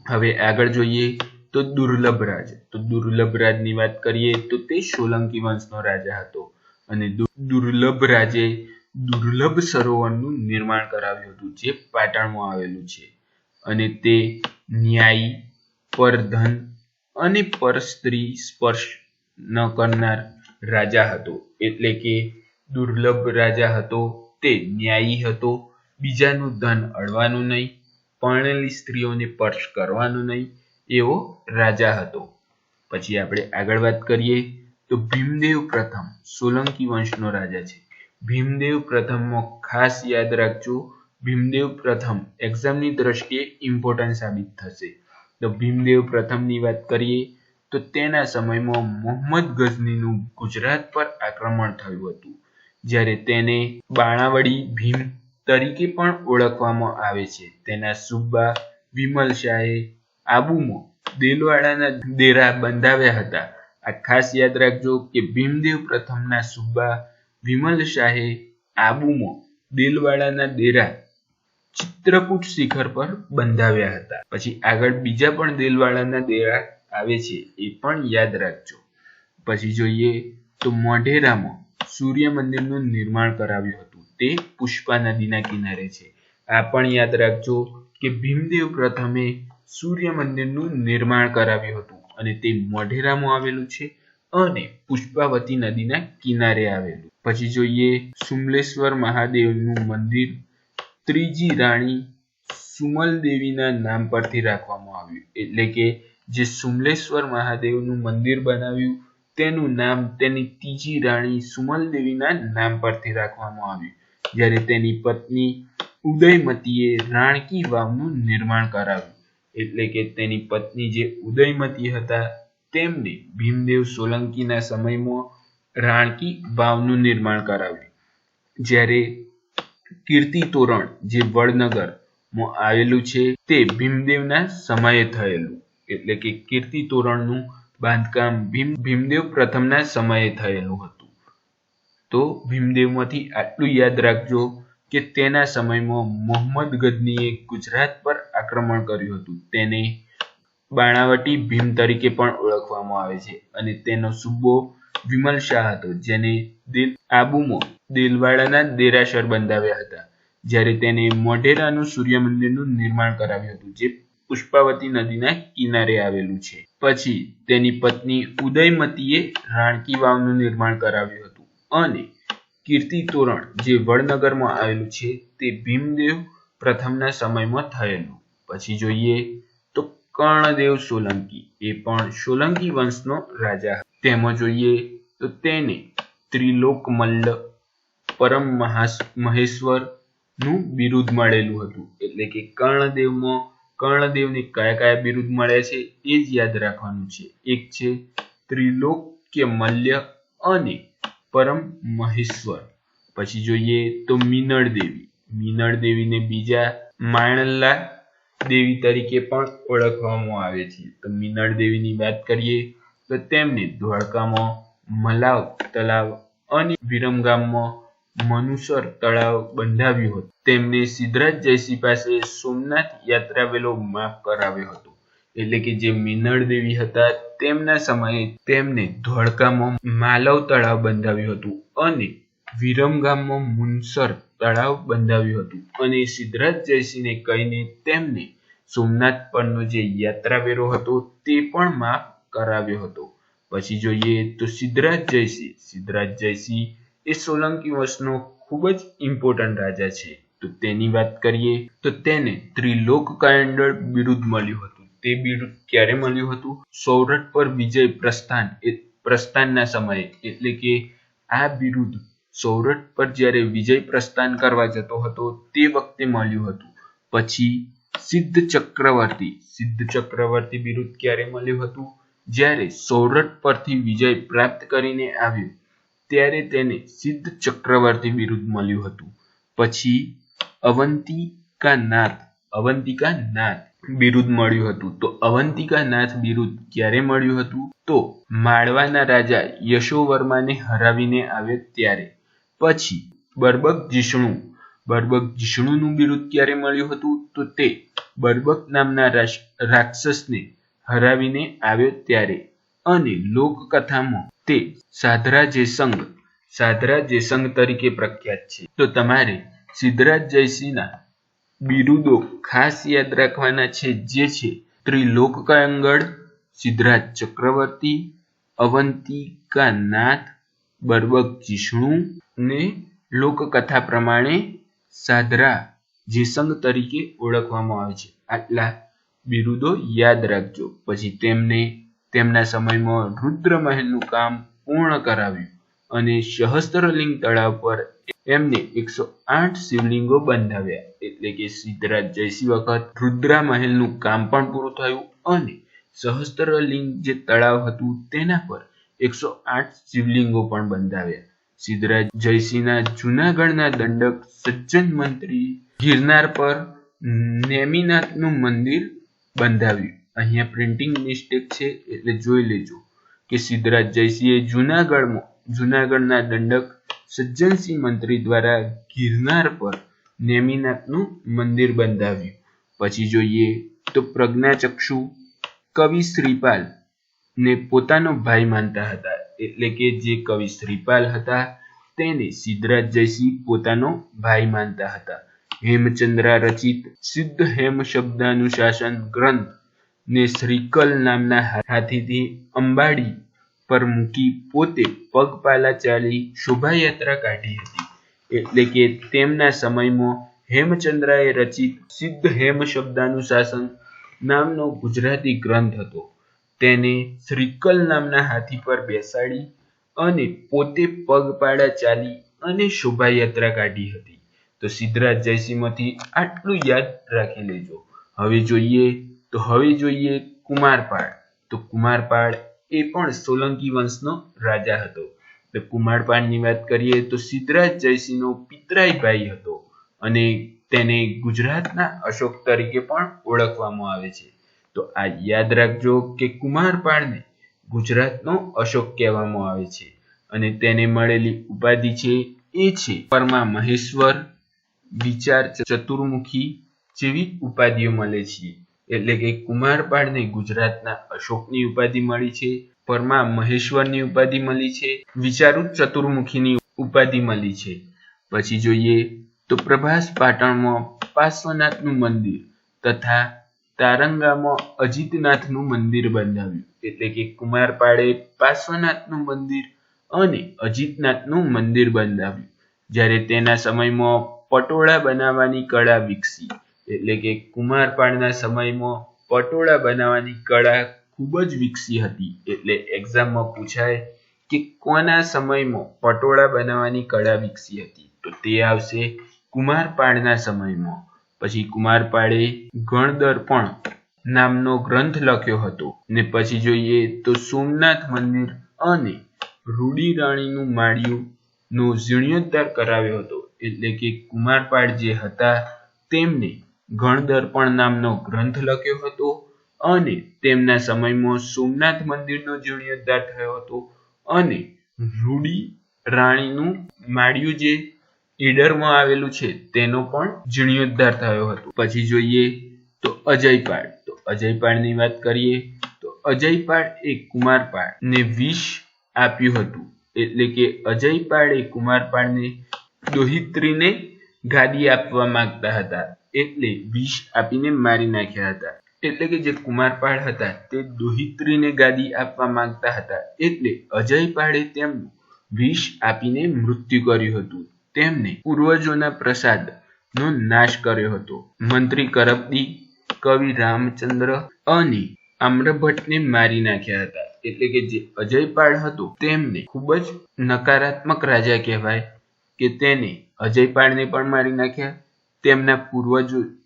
હવે આગળ જોઈએ તો દુર્લભરાજની વાત કરીએ તો તે સોલંકી વંશનો રાજા હતો અને દુર્લભરાજે દુર્લભ સરોવરનું નિર્માણ કરાવ્યું હતું જે પાટણમાં આવેલું છે અને તે ન્યાયી, પરધન અને પરસ્ત્રી સ્પર્શ ન કરનાર રાજા હતો। એટલે કે દુર્લભ રાજા હતો તે ન્યાયી હતો, બીજાનું ધન અડવાનું નહીં, પરણેલી સ્ત્રીઓને સ્પર્શ કરવાનું નહીં એવો રાજા હતો। પછી આપણે આગળ વાત કરીએ તો ભીમદેવ પ્રથમ સોલંકી વંશનો રાજા છે। ભીમદેવ પ્રથમમાં ખાસ યાદ રાખજો ભીમદેવ પ્રથમ એક્ઝામની દ્રષ્ટિએ ઇમ્પોર્ટન્ટ સાબિત થશે। તો ભીમદેવ પ્રથમની વાત કરીએ તો તેના સમયમાં મોહમ્મદ ગઝનીનું ગુજરાત પર આક્રમણ થયું હતું જ્યારે તેને બાણાવડી ભીમ તરીકે પણ ઓળખવામાં આવે છે। તેના સુબા વિમલ શાહે આબુમાં દેલવાડાના ડેરા બંધાવ્યા હતા। આ ખાસ યાદ રાખજો કે ભીમદેવ પ્રથમના સુબા વિમલ શાહે આબુમાં દેલવાડાના ડેરા ચિત્રકૂટ શિખર પર બંધાવ્યા હતા। પછી આગળ બીજા પણ દેલવાડાના ડેરા આવે છે એ પણ યાદ રાખજો। પછી જોઈએ તો મોઢેરામાં સૂર્ય મંદિરનું નિર્માણ કરાવ્યું હતું તે પુષ્પા નદીના કિનારે છે। આ પણ યાદ રાખજો કે ભીમદેવ પ્રથમે સૂર્ય મંદિરનું નિર્માણ કરાવ્યું હતું અને તે મોઢેરામાં આવેલું છે અને પુષ્પાવતી નદીના કિનારે આવેલું। પછી જોઈએ સુમલેશ્વર મહાદેવનું મંદિર ત્રીજી રાણી સુમલ દેવીના નામ પરથી રાખવામાં આવ્યું। એટલે કે જે સુમલેશ્વર મહાદેવનું મંદિર બનાવ્યું તેનું નામ તેની ત્રીજી રાણી સુમલ દેવીના નામ પરથી રાખવામાં આવ્યું જ્યારે તેની પત્ની ઉદયમતીએ રાણકી વાવનું નિર્માણ કરાવ્યું। એટલે કે તેની પત્ની જે ઉદયમતી હતા તેમને ભીમદેવ સોલંકીના સમયમાં રાણકી વાવનું નિર્માણ કરાવ્યું। જ્યારે કીર્તિ તોરણ જે વડનગરમાં આવેલું છે તે ભીમદેવના સમયે થયેલું, એટલે કે કીર્તિ તોરણનું બાંધકામ ભીમદેવ પ્રથમના સમયે થયેલું હતું. તો ભીમદેવમાંથી આટલું યાદ રાખજો કે તેના સમયમાં મોહમ્મદ ગઝનીએ ગુજરાત પર આક્રમણ કર્યું હતું. તેને બાણાવટી ભીમ તરીકે પણ ઓળખવામાં આવે છે અને તેનો સુબો વિમલ શાહ હતો, જેને આબુમાં દેલવાડાના દેરાસર બંધાવ્યા હતા, જ્યારે તેને મોઢેરાનું સૂર્ય મંદિરનું નિર્માણ કરાવ્યું હતું, જે પુષ્પાવતી નદીના કિનારે આવેલું છે. પછી તેની પત્ની ઉદયમતીએ રાણકી વાવનું નિર્માણ કરાવ્યું હતું અને કીર્તિ તોરણ જે વડનગરમાં આવેલું છે તે ભીમદેવ પ્રથમના સમયમાં થયેલું. પછી જોઈએ તો કર્ણદેવ સોલંકી, એ પણ સોલંકી વંશનો રાજા. તેમાં જોઈએ તો તેને ત્રિલોકમલ્લ પરમ મહેશ્વર નું બિરુદ મળેલું હતું. એટલે કે કર્ણદેવને કયા કયા બિરુદ મળે છે એ જ યાદ રાખવાનું છે. એક છે ત્રિલોક્યમલ્ય અને પરમ મહેશ્વર. પછી જોઈએ તો મીનળ દેવીને બીજા માણલ્લા દેવી તરીકે પણ ઓળખવામાં આવે છે. તો મીનળ દેવીની વાત કરીએ તો તેમને ધોળકામાં મલાવ તળાવ અને વિરમગામમાં મનુસર તળાવ બંધાવ્યું હતું. તેમને સિદ્ધરાજ જયસિંહ પાસે સોમનાથ યાત્રા વેલો માફ કરાવ્યો હતો. એટલે કે જે મીનળ દેવી હતા તેમના સમયે તેમને ધોળકામાં માલવ તળાવ બંધાવ્યું હતું અને વિરમગામમાં મુનસર તળાવ બંધાવ્યું હતું અને સિદ્ધરાજ જયસિંહને કહીને તેમને સોમનાથ પરનો જે યાત્રાવેરો હતો તે પણ માફ કરાવ્યો હતો. પછી જોઈએ તો સિદ્ધરાજ જયસિંહ એ સોલંકી વંશનો ખૂબ જ ઇમ્પોર્ટન્ટ રાજા છે. તો તેની વાત કરીએ તો તેને ત્રિલોકકાયંડળ બિરુદ મળ્યું હતું. તે બિરુદ ક્યારે મળ્યું હતું? સૌરાષ્ટ્ર પર વિજય પ્રસ્થાનના સમયે. એટલે કે આ બિરુદ સૌરાષ્ટ્ર પર જ્યારે વિજય પ્રસ્થાન કરવા જતો હતો તે વખતે મળ્યું હતું. પછી સિદ્ધ ચક્રવર્તી બિરુદ ક્યારે મળ્યું હતું? જ્યારે સૌરાષ્ટ્ર પરથી વિજય પ્રાપ્ત કરીને આવ્યો ત્યારે તેને સિદ્ધ ચક્રવર્તી બિરુદ મળ્યું હતું. પછી અવંતિકાનાથ બિરુદ મળ્યું હતું. તો અવંતિકાનાથ બિરુદ ક્યારે મળ્યું હતું? તો માળવાના રાજા યશોવર્માને હરાવીને આવ્યો ત્યારે. પછી બર્બક જીષ્ણુનું બિરુદ ક્યારે મળ્યું હતું? તો તે બર્બક નામના રાક્ષસને હરાવીને આવ્યો ત્યારે. અને લોકકથામાં તે સાધરા જેસંગ તરીકે પ્રખ્યાત છે. તો તમારે સિદ્ધરાજ જયસિંહના બિરુદો ખાસ યાદ રાખવાના છે, જે છે ત્રિલોકકાયંગળ, સિદ્ધરાજ ચક્રવર્તી, અવંતિકાનાથ, બર્બક જીષ્ણુ ને લોકકથા પ્રમાણે સાધરા જેસંગ તરીકે ઓળખવામાં આવે છે. આટલા બિરુદો યાદ રાખજો. પછી તેમના સમયમાં રુદ્રમહેલનું કામ પૂર્ણ કરાવ્યું અને સહસ્ત્રલિંગ તળાવ પર એમને 108 શિવલિંગો બંધાવ્યા. એટલે કે સિદ્ધરાજ જયસિંહ વખત રુદ્રમહેલનું કામ પણ પૂરું થયું અને સહસ્ત્રલિંગ જે તળાવ હતું તેના પર 108 શિવલિંગો પણ બંધાવ્યા. સિદ્ધરાજ જયસિંહના જૂનાગઢના દંડક સજ્જન મંત્રી ગિરનાર પર નેમિનાથનું મંદિર બંધાવ્યું. અહીંયા પ્રિન્ટિંગ મિસ્ટેક છે એટલે જોઈ લેજો કે સિદ્ધરાજ જયસિંહે જૂનાગઢના દંડક સજ્જનસિંહ મંત્રી દ્વારા ગિરનાર પર નેમિનાથનું મંદિર બંધાવ્યું. પછી જોઈએ તો પ્રજ્ઞાચક્ષુ કવિ શ્રીપાલ ને પોતાનો ભાઈ માનતા હતા. એટલે કે જે કવિ શ્રીપાલ હતા તેને સિદ્ધરાજ જયસિંહ પોતાનો ભાઈ માનતા હતા. હેમચંદ્રા રચિત સિદ્ધ હેમ શબ્દાનુશાસન ગ્રંથ ને શ્રીકલ નામના હાથીથી અંબાડી પર મૂકી પોતે પગપાલા ચાલી શોભાયાત્રા કાઢી હતી. એટલે કે તેમના સમયમાં હેમચંદ્રાએ રચિત સિદ્ધ હેમ શબ્દાનુશાસન નામનો ગુજરાતી ગ્રંથ હતો. તેને શ્રીકલ નામના હાથી પર બેસાડી અને પોતે પગપાળા ચાલી અને શોભાયાત્રા કાઢી હતી. તો સિદ્ધરાજ જયસિંહમાંથી આટલું યાદ રાખી લેજો. હવે જોઈએ કુમારપાળ. તો કુમારપાળ એ પણ સોલંકી વંશનો રાજા હતો. તો કુમારપાળની વાત કરીએ તો સિદ્ધરાજ જયસિંહનો પિતરાઈ ભાઈ હતો અને તેને ગુજરાતના અશોક તરીકે પણ ઓળખવામાં આવે છે. તો આ યાદ રાખજો કે કુમારપાળને ગુજરાતનો અશોક કહેવામાં આવે છે અને તેને મળેલી ઉપાધિ છે એ છે પરમા મહેશ્વર, વિચાર ચતુર્મુખી જેવી ઉપાધિઓ મળે છે. એટલે કે કુમારપાળને ગુજરાતના અશોકની ઉપાધિ મળી છે, પરમા મહેશ્વરની ઉપાધિ મળી છે, વિચારુ ચતુર્મુખીની ઉપાધિ મળી છે. પછી જોઈએ તો પ્રભાસ પાટણમાં પાર્શ્વનાથનું મંદિર તથા તારંગામાં અજીતનાથનું મંદિર બંધાવ્યું. એટલે કે કુમારપાળે પાર્શ્વનાથનું મંદિર અને અજીતનાથનું મંદિર બંધાવ્યું. જ્યારે તેના સમયમાં પટોળા બનાવવાની કળા વિકસી. એટલે કે કુમારપાળના સમયમાં પટોળા બનાવવાની કળા ખૂબ જ વિકસી હતી. એટલે એક્ઝામમાં પૂછાય કે કોના સમયમાં પટોળા બનાવવાની કળા વિકસી હતી, તો તે આવશે કુમારપાળના સમયમાં. પછી કુમારપાળે ગણદર્પણ નામનો ગ્રંથ લખ્યો હતો. ને પછી જોઈએ તો સોમનાથ મંદિર અને રૂડી રાણીનું માળિયુંનો જીર્ણોદ્ધાર કરાવ્યો હતો. એટલે કે કુમારપાળ જે હતા તેમને ગણદર્પણ નામનો ગ્રંથ લખ્યો હતો અને તેમના સમયમાં સોમનાથ મંદિરનો જીર્ણોદ્ધાર થયો હતો અને રૂડી રાણીનું માળિયું જે ઈડરમાં આવેલું છે તેનો પણ જીર્ણોદ્ધાર થયો હતો. પછી જોઈએ તો અજયપાળ. તો અજયપાળની વાત કરીએ તો અજયપાળ એ કુમારપાળને વિષ આપ્યું હતું. એટલે કે અજયપાળે કુમારપાળને દોહિત્રીને ગાદી આપવા માંગતા હતા, એટલે વિષ આપીને મારી નાખ્યા હતા. એટલે કે જે કુમારપાળ હતા તે દોહિત્રીને ગાદી આપવા માંગતા હતા, એટલે અજયપાળે તેમનું વિષ આપીને મૃત્યુ કર્યું હતું. તેમને પૂર્વજોના પ્રસાદનો નાશ કર્યો હતો. મંત્રી કરપદી, કવિ રામચંદ્ર અને આમ્રભટ્ટને મારી નાખ્યા હતા. એટલે કે જે અજયપાળ હતો તેમને ખૂબ જ નકારાત્મક રાજા કહેવાય કે તેને અજયપાળને પણ મારી નાખ્યા. તેમના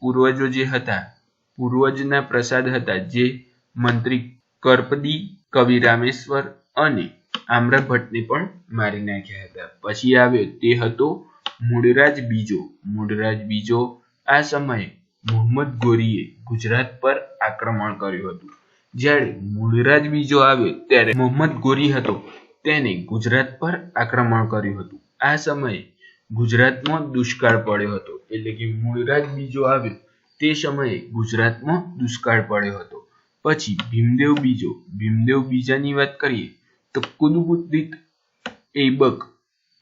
પૂર્વજો જે હતા, પૂર્વજના પ્રસાદ હતા જે મંત્રી કરપદી, કવિ રામેશ્વર અને આમ્રભટ્ટને પણ મારી નાખ્યા હતા. પછી આવ્યો તે હતો મૂળરાજ બીજો. મૂળરાજ બીજો આ સમયે મોહમ્મદ ગોરીએ ગુજરાત પર આક્રમણ કર્યું હતું. જ્યારે મૂળરાજ બીજો આવ્યો ત્યારે મોહમ્મદ ગોરી હતો તેને ગુજરાત પર આક્રમણ કર્યું હતું. આ સમયે ગુજરાતમાં દુષ્કાળ પડ્યો હતો. એટલે કે મૂળરાજ બીજો આવ્યો તે સમયે ગુજરાતમાં દુષ્કાળ પડ્યો હતો. પછી ભીમદેવ બીજો. ભીમદેવ બીજાની વાત કરીએ તો કુતુબુદ્દીન ઐબક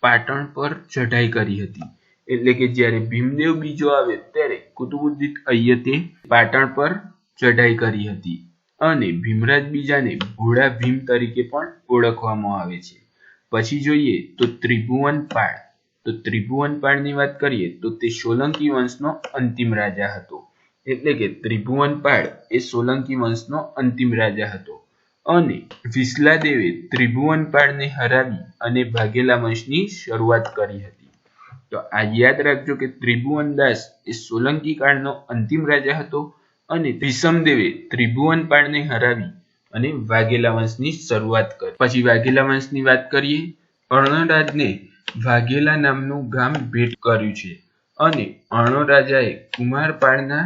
પાટણ પર ચઢાઈ કરી હતી. એટલે કે જ્યારે ભીમદેવ બીજો આવ્યો ત્યારે કુતુબુદ્દીન ઐયતે પાટણ પર ચઢાઈ કરી હતી અને ભીમરાજ બીજાને ભોળા ભીમ તરીકે પણ ઓળખવામાં આવે છે. પછી જોઈએ તો ત્રિભુવનપાળ. તો ત્રિભુવનપાળની વાત કરીએ તો તે સોલંકી વંશનો અંતિમ રાજા હતો. એટલે કે ત્રિભુવનપાળ એ સોલંકી વંશનો અંતિમ રાજા હતો અને વિસલાદેવે ત્રિભુવનપાળને હરાવી અને વાઘેલા વંશની શરૂઆત કરી હતી. તો આ યાદ રાખજો કે ત્રિભુવનદાસ એ સોલંકી કાળનો અંતિમ રાજા હતો અને ભીષમદેવે ત્રિભુવનપાળને હરાવી અને વાઘેલા વંશની શરૂઆત કરી. પછી વાઘેલા વંશની વાત કરીએ. અર્ણરાજને વાઘેલા નામનું ગામ ભેટ કર્યું છે અને અર્ણરાજાએ કુમારપાળના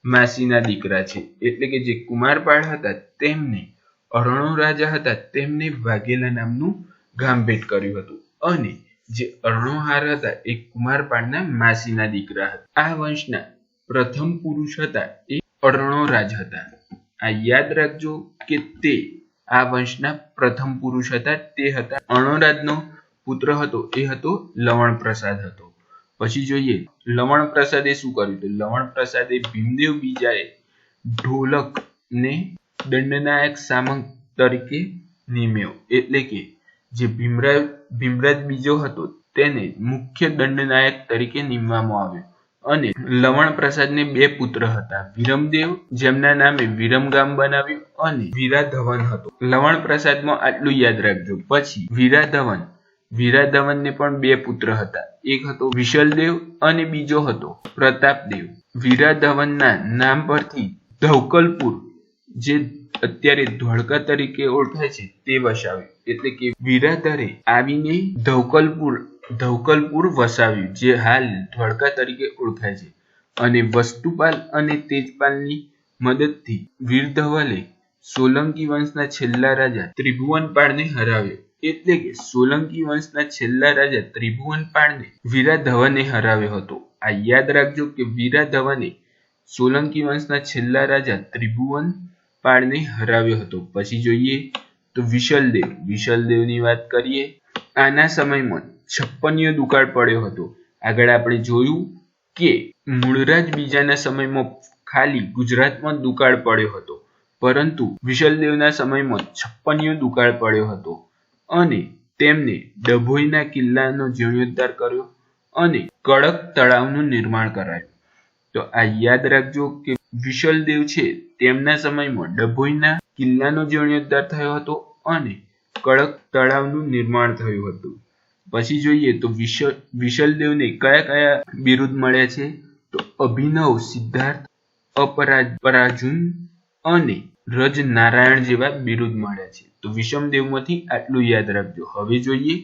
માસીના દીકરા છે. એટલે કે જે કુમારપાળ હતા તેમને અર્ણો રાજા હતા તેમને વાઘેલા નામનું ગામ ભેટ કર્યું હતું અને જે અર્ણોહાર હતા એ કુમારપાળના માસીના દીકરા હતા. આ વંશના પ્રથમ પુરુષ હતા એ અર્ણોરાજ હતા. આ યાદ રાખજો કે તે આ વંશના પ્રથમ પુરુષ હતા તે હતા અર્ણોરાજનો પુત્ર હતો એ હતો લવણ પ્રસાદ હતો. પછી જોઈએ લવણ પ્રસાદે શું કર્યું. તો લવણ પ્રસાદે ભીમદેવ બીજાએ ઢોલકને દંડનાયક સામંત તરીકે નિમ્યો. એટલે કે જે ભીમરાજ બીજો હતો તેને મુખ્ય દંડનાયક તરીકે નિમવામાં આવ્યો અને લવણ પ્રસાદને બે પુત્ર હતા, વિરમદેવ જેમના નામે વિરમગામ બનાવ્યું અને વીરાધવન હતો. લવણ પ્રસાદમાં આટલું યાદ રાખજો. પછી વીરાધવનને પણ બે પુત્ર હતા, એક હતો વિશલદેવ અને બીજો હતો પ્રતાપદેવ. વીરાધવનના નામ પરથી ધવકલપુર જે અત્યારે ધોળકા તરીકે ઓળખાય છે તે વસાવ્યું. એટલે કે વીરાધરે આવીને ધવકલપુર ધવકલપુર વસાવ્યું, જે હાલ ધોળકા તરીકે ઓળખાય છે, અને વસ્તુપાલ અને તેજપાલની મદદથી વીર ધવલે સોલંકી વંશના છેલ્લા રાજા ત્રિભુવનપાળને હરાવ્યો. એટલે કે સોલંકી વંશના છેલ્લા રાજા ત્રિભુવનપાળને વીરાધવને હરાવ્યો હતો. આ યાદ રાખજો કે વીરાધવને સોલંકી વંશના છેલ્લા રાજા ત્રિભુવનપાળને હરાવ્યો હતો. પછી જોઈએ તો વિશલદેવ. વિશલદેવની વાત કરીએ. આના સમયમાં 56 દુકાળ પડ્યો હતો. આગળ આપણે જોયું કે મૂળરાજ બીજાના સમયમાં ખાલી ગુજરાતમાં દુકાળ પડ્યો હતો, પરંતુ વિશલદેવના સમયમાં 56 દુકાળ પડ્યો હતો અને તેમને ડભોઈના કિલ્લાનો જીર્ણોદ્ધાર કર્યો અને કડક તળાવનું નિર્માણ કરાયું. તો આ યાદ રાખજો કે વિશલદેવ છે તેમના સમયમાં ડભોઈના કિલ્લાનો જીર્ણોદ્ધાર થયો હતો અને કડક તળાવનું નિર્માણ થયું હતું. પછી જોઈએ તો વિશલદેવને કયા કયા બિરુદ મળ્યા છે? તો અભિનવ, સિદ્ધાર્થ, અપરાજુન અને રજનારાયણ જેવા બિરુદ મળ્યા છે. તો વિષમદેવમાંથી આટલું યાદ રાખજો. હવે જોઈએ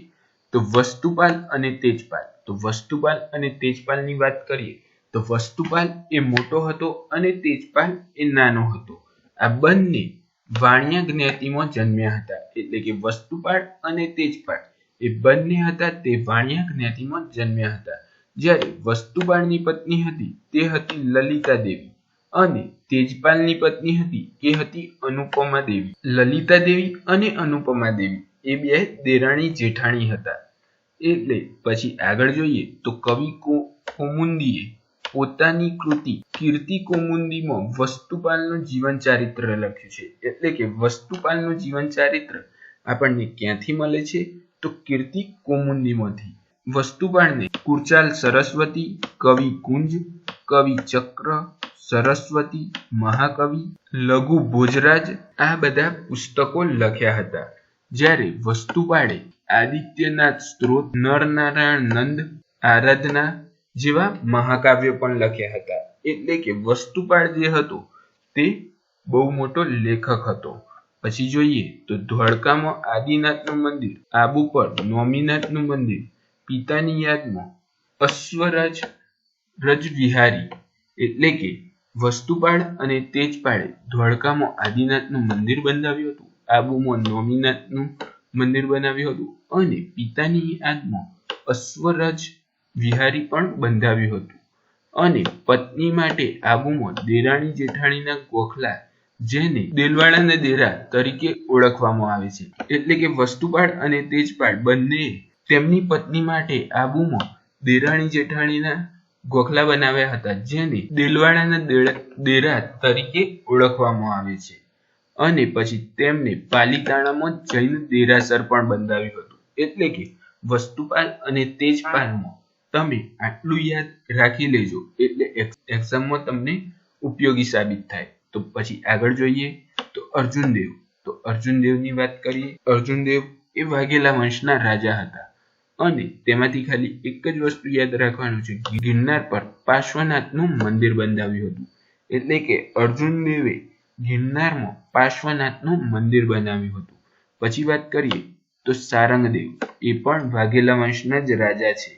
તો વસ્તુપાલ અને તેજપાલ. તો વસ્તુપાલ અને તેજપાલની વાત કરીએ તો વસ્તુપાલ એ મોટો હતો અને તેજપાલ એ નાનો હતો. આ બંને વાણિયા જ્ઞાતિમાં જન્મ્યા હતા. એટલે કે વસ્તુપાલ અને તેજપાલ એ બંને હતા તે વાણિયા જ્ઞાતિમાં જન્મ્યા હતા. જ્યારે વસ્તુપાળની પત્ની હતી તે હતી લલિતા દેવી અને તેજપાલની પત્ની હતી એ હતી અનુપમા દેવી. લલિતા દેવી અને અનુપમા દેવી એ બે દેરાણી જેઠાણી હતા. એટલે પછી આગળ જોઈએ તો કવિ કૌમુદીએ પોતાની કૃતિ કીર્તિ કૌમુદીમાં વસ્તુપાલનું જીવન ચારિત્ર લખ્યું છે. એટલે કે વસ્તુપાલનું જીવન ચારિત્ર આપણને ક્યાંથી મળે છે? તો કીર્તિ કૌમુદીમાંથી. વસ્તુપાળને કુરચાલ સરસ્વતી, કવિ કુંજ, કવિ ચક્ર, સરસ્વતી, મહાકવિ, લઘુ ભોજરાજ આ બધા પુસ્તકો લખ્યા હતા. જ્યારે વસ્તુપાળે આદિત્યનાથ સ્ત્રોત, નરનારાયણ નંદ, આરાધના જેવા મહાકાવ્યો પણ લખ્યા હતા. એટલે કે વસ્તુપાળ જે હતો તે બહુ મોટો લેખક હતો. પછી જોઈએ તો ધોળકામાં આદિનાથનું મંદિર, આબુ પર નોમીનાથનું મંદિર, પિતાની યાદમાં અશ્વરાજ રજવિહારી. એટલે કે વસ્તુપાળ અને તેજપાળે ધોળકામાં આદિનાથનું મંદિર બંધાવ્યું હતું, આબુમાં નોમીનાથનું મંદિર બનાવ્યું હતું અને પિતાની યાદમાં અશ્વરાજ વિહારી પણ બંધાવ્યું હતું. અને પત્ની માટે આબુમાં દેરાણી જેઠાણીના ગોખલા, જેને દેલવાડાના દેરા તરીકે ઓળખવામાં આવે છે. એટલે કે વસ્તુપાળ અને તેજપાળ બંને તેમની પત્ની માટે આબુમાં દેરાણી જેઠાણીના ગોખલા બનાવ્યા હતા, જેને દેલવાડાના દેરા તરીકે ઓળખવામાં આવે છે. અને પછી તેમને પાલીતાણામાં જૈન દેરાસર પણ બંધાવ્યું હતું. એટલે કે વસ્તુપાલ અને તેજપાલમાં તમે આટલું યાદ રાખી લેજો, એટલે એક્ઝામમાં તમને ઉપયોગી સાબિત થાય. તો પછી આગળ જોઈએ તો અર્જુનદેવ. તો અર્જુનદેવની વાત કરીએ. અર્જુનદેવ એ વાઘેલા વંશના રાજા હતા અને તેમાંથી ખાલી એક જ વસ્તુ યાદ રાખવાનું છે, ગિરનાર પર પાર્શ્વનાથનું મંદિર બંધાવ્યું હતું. એટલે કે અર્જુનદેવે ગિરનારમાં પાર્શ્વનાથનું મંદિર બનાવ્યું હતું. પછી વાત કરીએ તો સારંગદેવ. એ પણ વાઘેલા વંશના જ રાજા છે.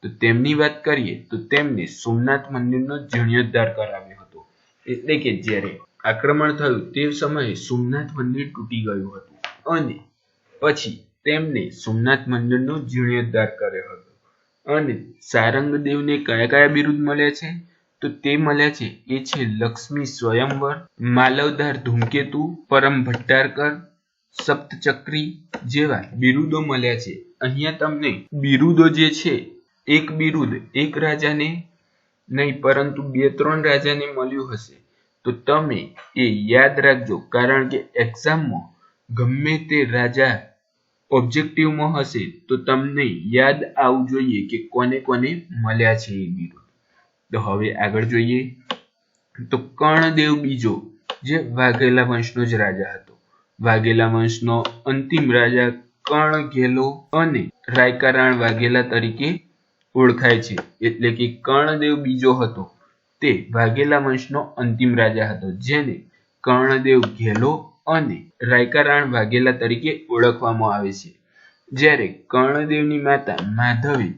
તો તેમની વાત કરીએ તો તેમને સોમનાથ મંદિરનો જીર્ણોદ્ધાર કરાવ્યો હતો. એટલે કે જ્યારે આક્રમણ થયું તે સમયે સોમનાથ મંદિર તૂટી ગયું હતું અને પછી તેમને સોમનાથ મંદિરનો જીર્ણોદ્ધાર કર્યો હતો. અને સારંગદેવને કયા કયા બિરુદ મળ્યા છે? તો તે મળ્યા છે એ છે લક્ષ્મી સ્વયંવર, માલવધાર ધૂમકેતુ, પરમ ભટ્ટારકર, સપ્તચક્રી જેવા બિરુદો મળ્યા છે. અહીંયા તમને બિરુદો જે છે, એક બિરુદ એક રાજાને નહીં પરંતુ 2-3 રાજાને મળ્યું હશે તો તમે એ યાદ રાખજો, કારણ કે એક્ઝામમાં ગમે તે રાજા ઓબ્જેક્ટિવમાં હશે તો તમને યાદ આવવું જોઈએ કે કોને કોને મળ્યા છે એ બિરુદ. તો હવે આગળ જોઈએ તો કર્ણદેવ બીજો, જે વાઘેલા વંશનો જ રાજા હતો. વાઘેલા વંશનો અંતિમ રાજા કર્ણ ઘેલો અને રાયકારાણ વાઘેલા તરીકે ઓળખાય છે. એટલે કે કર્ણદેવ બીજો હતો તે વાઘેલા વંશનો અંતિમ રાજા હતો, જેને કર્ણદેવ ઘેલો અને રાયકારાણ વાઘેલા તરીકે ઓળખવામાં આવે છે. જ્યારે કર્ણદેવની માતા માધવે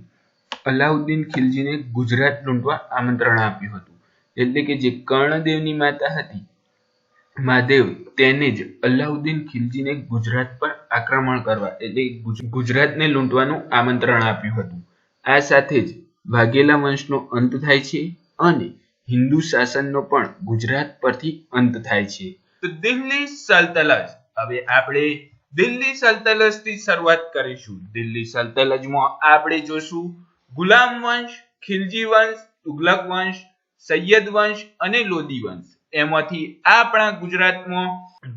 અલાઉદ્દીન ખિલજીને ગુજરાત લૂંટવા આમંત્રણ આપ્યું હતું. એટલે કે જે કર્ણદેવની માતા હતી મહાદેવ, તેને જ અલાઉદ્દીન ખિલજીને ગુજરાત પર આક્રમણ કરવા એટલે ગુજરાતને લૂંટવાનું આમંત્રણ આપ્યું હતું. આ સાથે જ વાઘેલા વંશનો અંત થાય છે અને હિન્દુ શાસનનો પણ ગુજરાત પરથી અંત થાય છે. તો દિલ્હી સલ્તનત, હવે આપણે દિલ્હી સલ્તનતથી શરૂઆત કરીશું. દિલ્હી સલ્તનતમાં આપણે જોશું ગુલામ વંશ, ખિલજી વંશ, તુગલક વંશ, સૈયદ વંશ અને લોધી વંશ. એમાંથી આપણા ગુજરાતમાં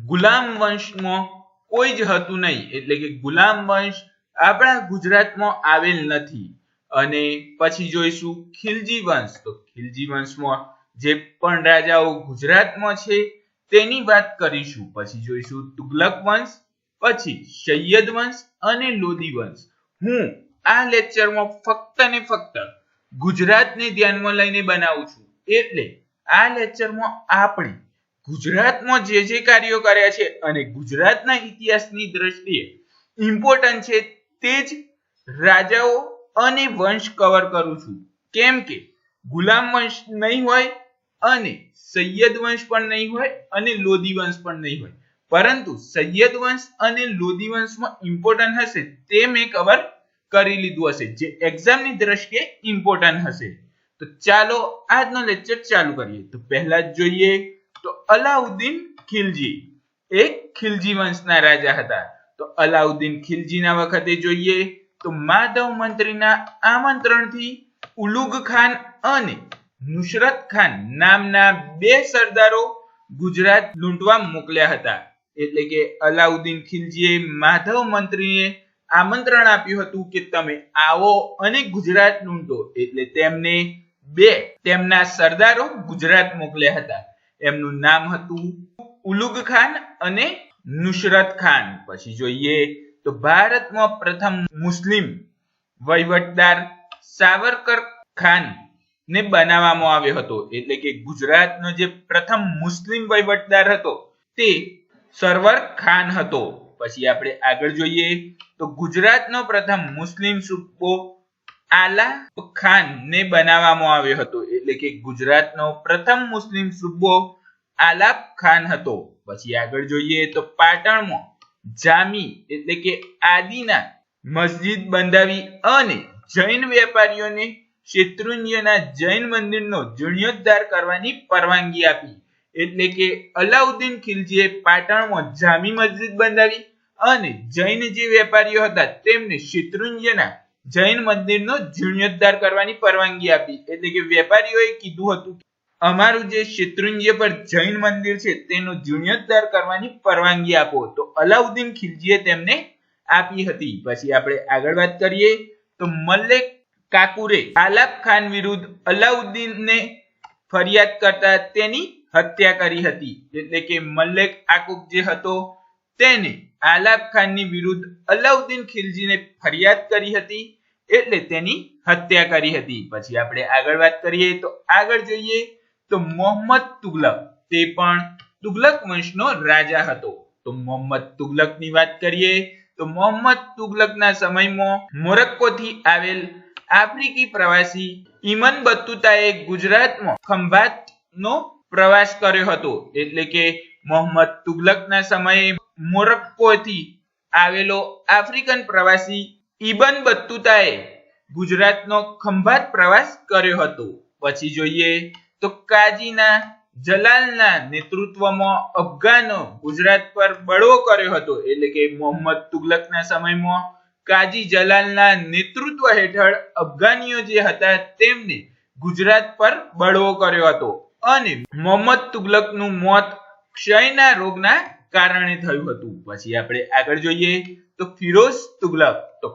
ગુલામ વંશમાં કોઈ જ હતું નહીં, એટલે કે ગુલામ વંશ આપણા ગુજરાતમાં આવેલ નથી. અને પછી જોઈશું ખિલજી વંશ. તો ખિલજી વંશમાં જે પણ રાજાઓ ગુજરાતમાં છે તેની વાત કરીશું. પછી જોઈશું તુગલક વંશ, પછી સૈયદ વંશ અને લોધી વંશ. હું આ લેક્ચરમાં ફક્ત ને ફક્ત ગુજરાતને ધ્યાનમાં લઈને બનાવું છું, એટલે આ લેક્ચરમાં આપણે ગુજરાતમાં જે જે કાર્યો કર્યા છે અને ગુજરાતના ઇતિહાસની દ્રષ્ટિએ ઇમ્પોર્ટન્ટ છે તે જ રાજાઓ અને વંશ કવર કરું છું. કેમ કે ગુલામ વંશ નહીં હોય અને સૈયદ વંશ પણ નહીં હોય અને લોધી વંશ પણ નહીં હોય, પરંતુ સૈયદ વંશ અને લોધી વંશમાં ઇમ્પોર્ટન્ટ હશે તે મેં કવર કરી લીધું હશે, જે એક્ઝામની દ્રષ્ટિએ ઇમ્પોર્ટન્ટ હશે. તો ચાલો આજનો લેક્ચર ચાલુ કરીએ. તો પહેલા જ જોઈએ તો અલાઉદ્દીન ખિલજી એક ખિલજી વંશના રાજા હતા. તો અલાઉદ્દીન ખિલજીના વખતે જોઈએ તો માધવ મંત્રીના આમંત્રણથી ઉલુગ ખાન અને નુસરત ખાન નામના બે સરદારો ગુજરાત લૂંટવા મોકલ્યા હતા. એટલે કે અલાઉદ્દીન ખિલજીએ માધવ મંત્રીને આમંત્રણ આપ્યું હતું કે તમે આવો અને ગુજરાત લૂંટો. એટલે તેમને તેમના સરદારો ગુજરાત મોકલ્યા હતા. એમનું નામ હતું ઉલુગ ખાન અને નુસરત ખાન. પછી જોઈએ તો ભારતમાં પ્રથમ મુસ્લિમ વહીવટદાર સાવરકર ખાન ને બનાવવામાં આવ્યો હતો. એટલે કે ગુજરાતનો જે પ્રથમ મુસ્લિમ વહીવટદાર હતો તે સરવર ખાન હતો. પછી આપણે આગળ જોઈએ તો ગુજરાતનો પ્રથમ મુસ્લિમ સૂબો આલા ખાન ને બનાવવામાં આવ્યો હતો. એટલે કે ગુજરાતનો પ્રથમ મુસ્લિમ સૂબો આલાપ ખાન હતો. પછી આગળ જોઈએ તો પાટણમાં જામી એટલે કે આદિના મસ્જિદ બંધાવી અને જૈન વેપારીઓને શેત્રુંજ્યના જૈન મંદિરનો જીર્ણોદ્ધાર કરવાની પરવાનગી આપી. એટલે કે અલાઉદ્દીન ખિલજીએ પાટણમાં જામી મસ્જિદ બંધાવી અને જૈન જે વેપારીઓ હતા તેમને શેત્રુંજ્યના જૈન મંદિરનો જીર્ણોદ્ધાર કરવાની પરવાનગી આપી. એટલે કે વેપારીઓએ કીધું હતું કે અમારું જે શેત્રુંજ્ય પર જૈન મંદિર છે તેનો જીર્ણોદ્ધાર કરવાની પરવાનગી આપો. તો અલાઉદ્દીન ખિલજીએ તેમને આપી હતી. પછી આપણે આગળ વાત કરીએ તો મલ્લિક કાફુરે આલાપ ખાન વિરુદ્ધ અલાઉદ્દીનને ફરિયાદ કરતા તેની હત્યા કરી હતી. એટલે કે મલ્લિક કાફુર જે હતો તેને આલાપ ખાનની વિરુદ્ધ અલાઉદ્દીન ખિલજીને ફરિયાદ કરી હતી, એટલે તેની હત્યા કરી હતી. પછી આપણે આગળ વાત કરીએ તો આગળ જોઈએ તો મોહમ્મદ તુગલક, તે પણ તુગલક વંશનો રાજા હતો. તો મોહમ્મદ તુગલકની વાત કરીએ તો મોહમ્મદ તુગલકના સમયમાં મોરક્કોથી આવેલ આફ્રિકી પ્રવાસી ઇબન બતુતાએ ગુજરાતમાં ખંભાતનો પ્રવાસ કર્યો હતો. એટલે કે મોહમ્મદ તુગલકના સમયે મોરક્કોથી આવેલો આફ્રિકન પ્રવાસી ઇબન બતુતાએ ગુજરાતનો ખંભાત પ્રવાસ કર્યો હતો. પછી જોઈએ તો કાજીના જલાલના નેતૃત્વમાં અફઘાનો ગુજરાત પર બળવો કર્યો હતો. એટલે કે મોહમ્મદ તુગલકના સમયમાં કાજી જલાલના નેતૃત્વ હેઠળ અફઘાનીઓ જે હતા તેમને ગુજરાત પર બળવો કર્યો હતો અને મોહમ્મદ તુગલકનું મોત ક્ષયના રોગના કારણે થયું હતું. પછી આપણે આગળ જોઈએ તો ફિરોઝ તુગલક. તો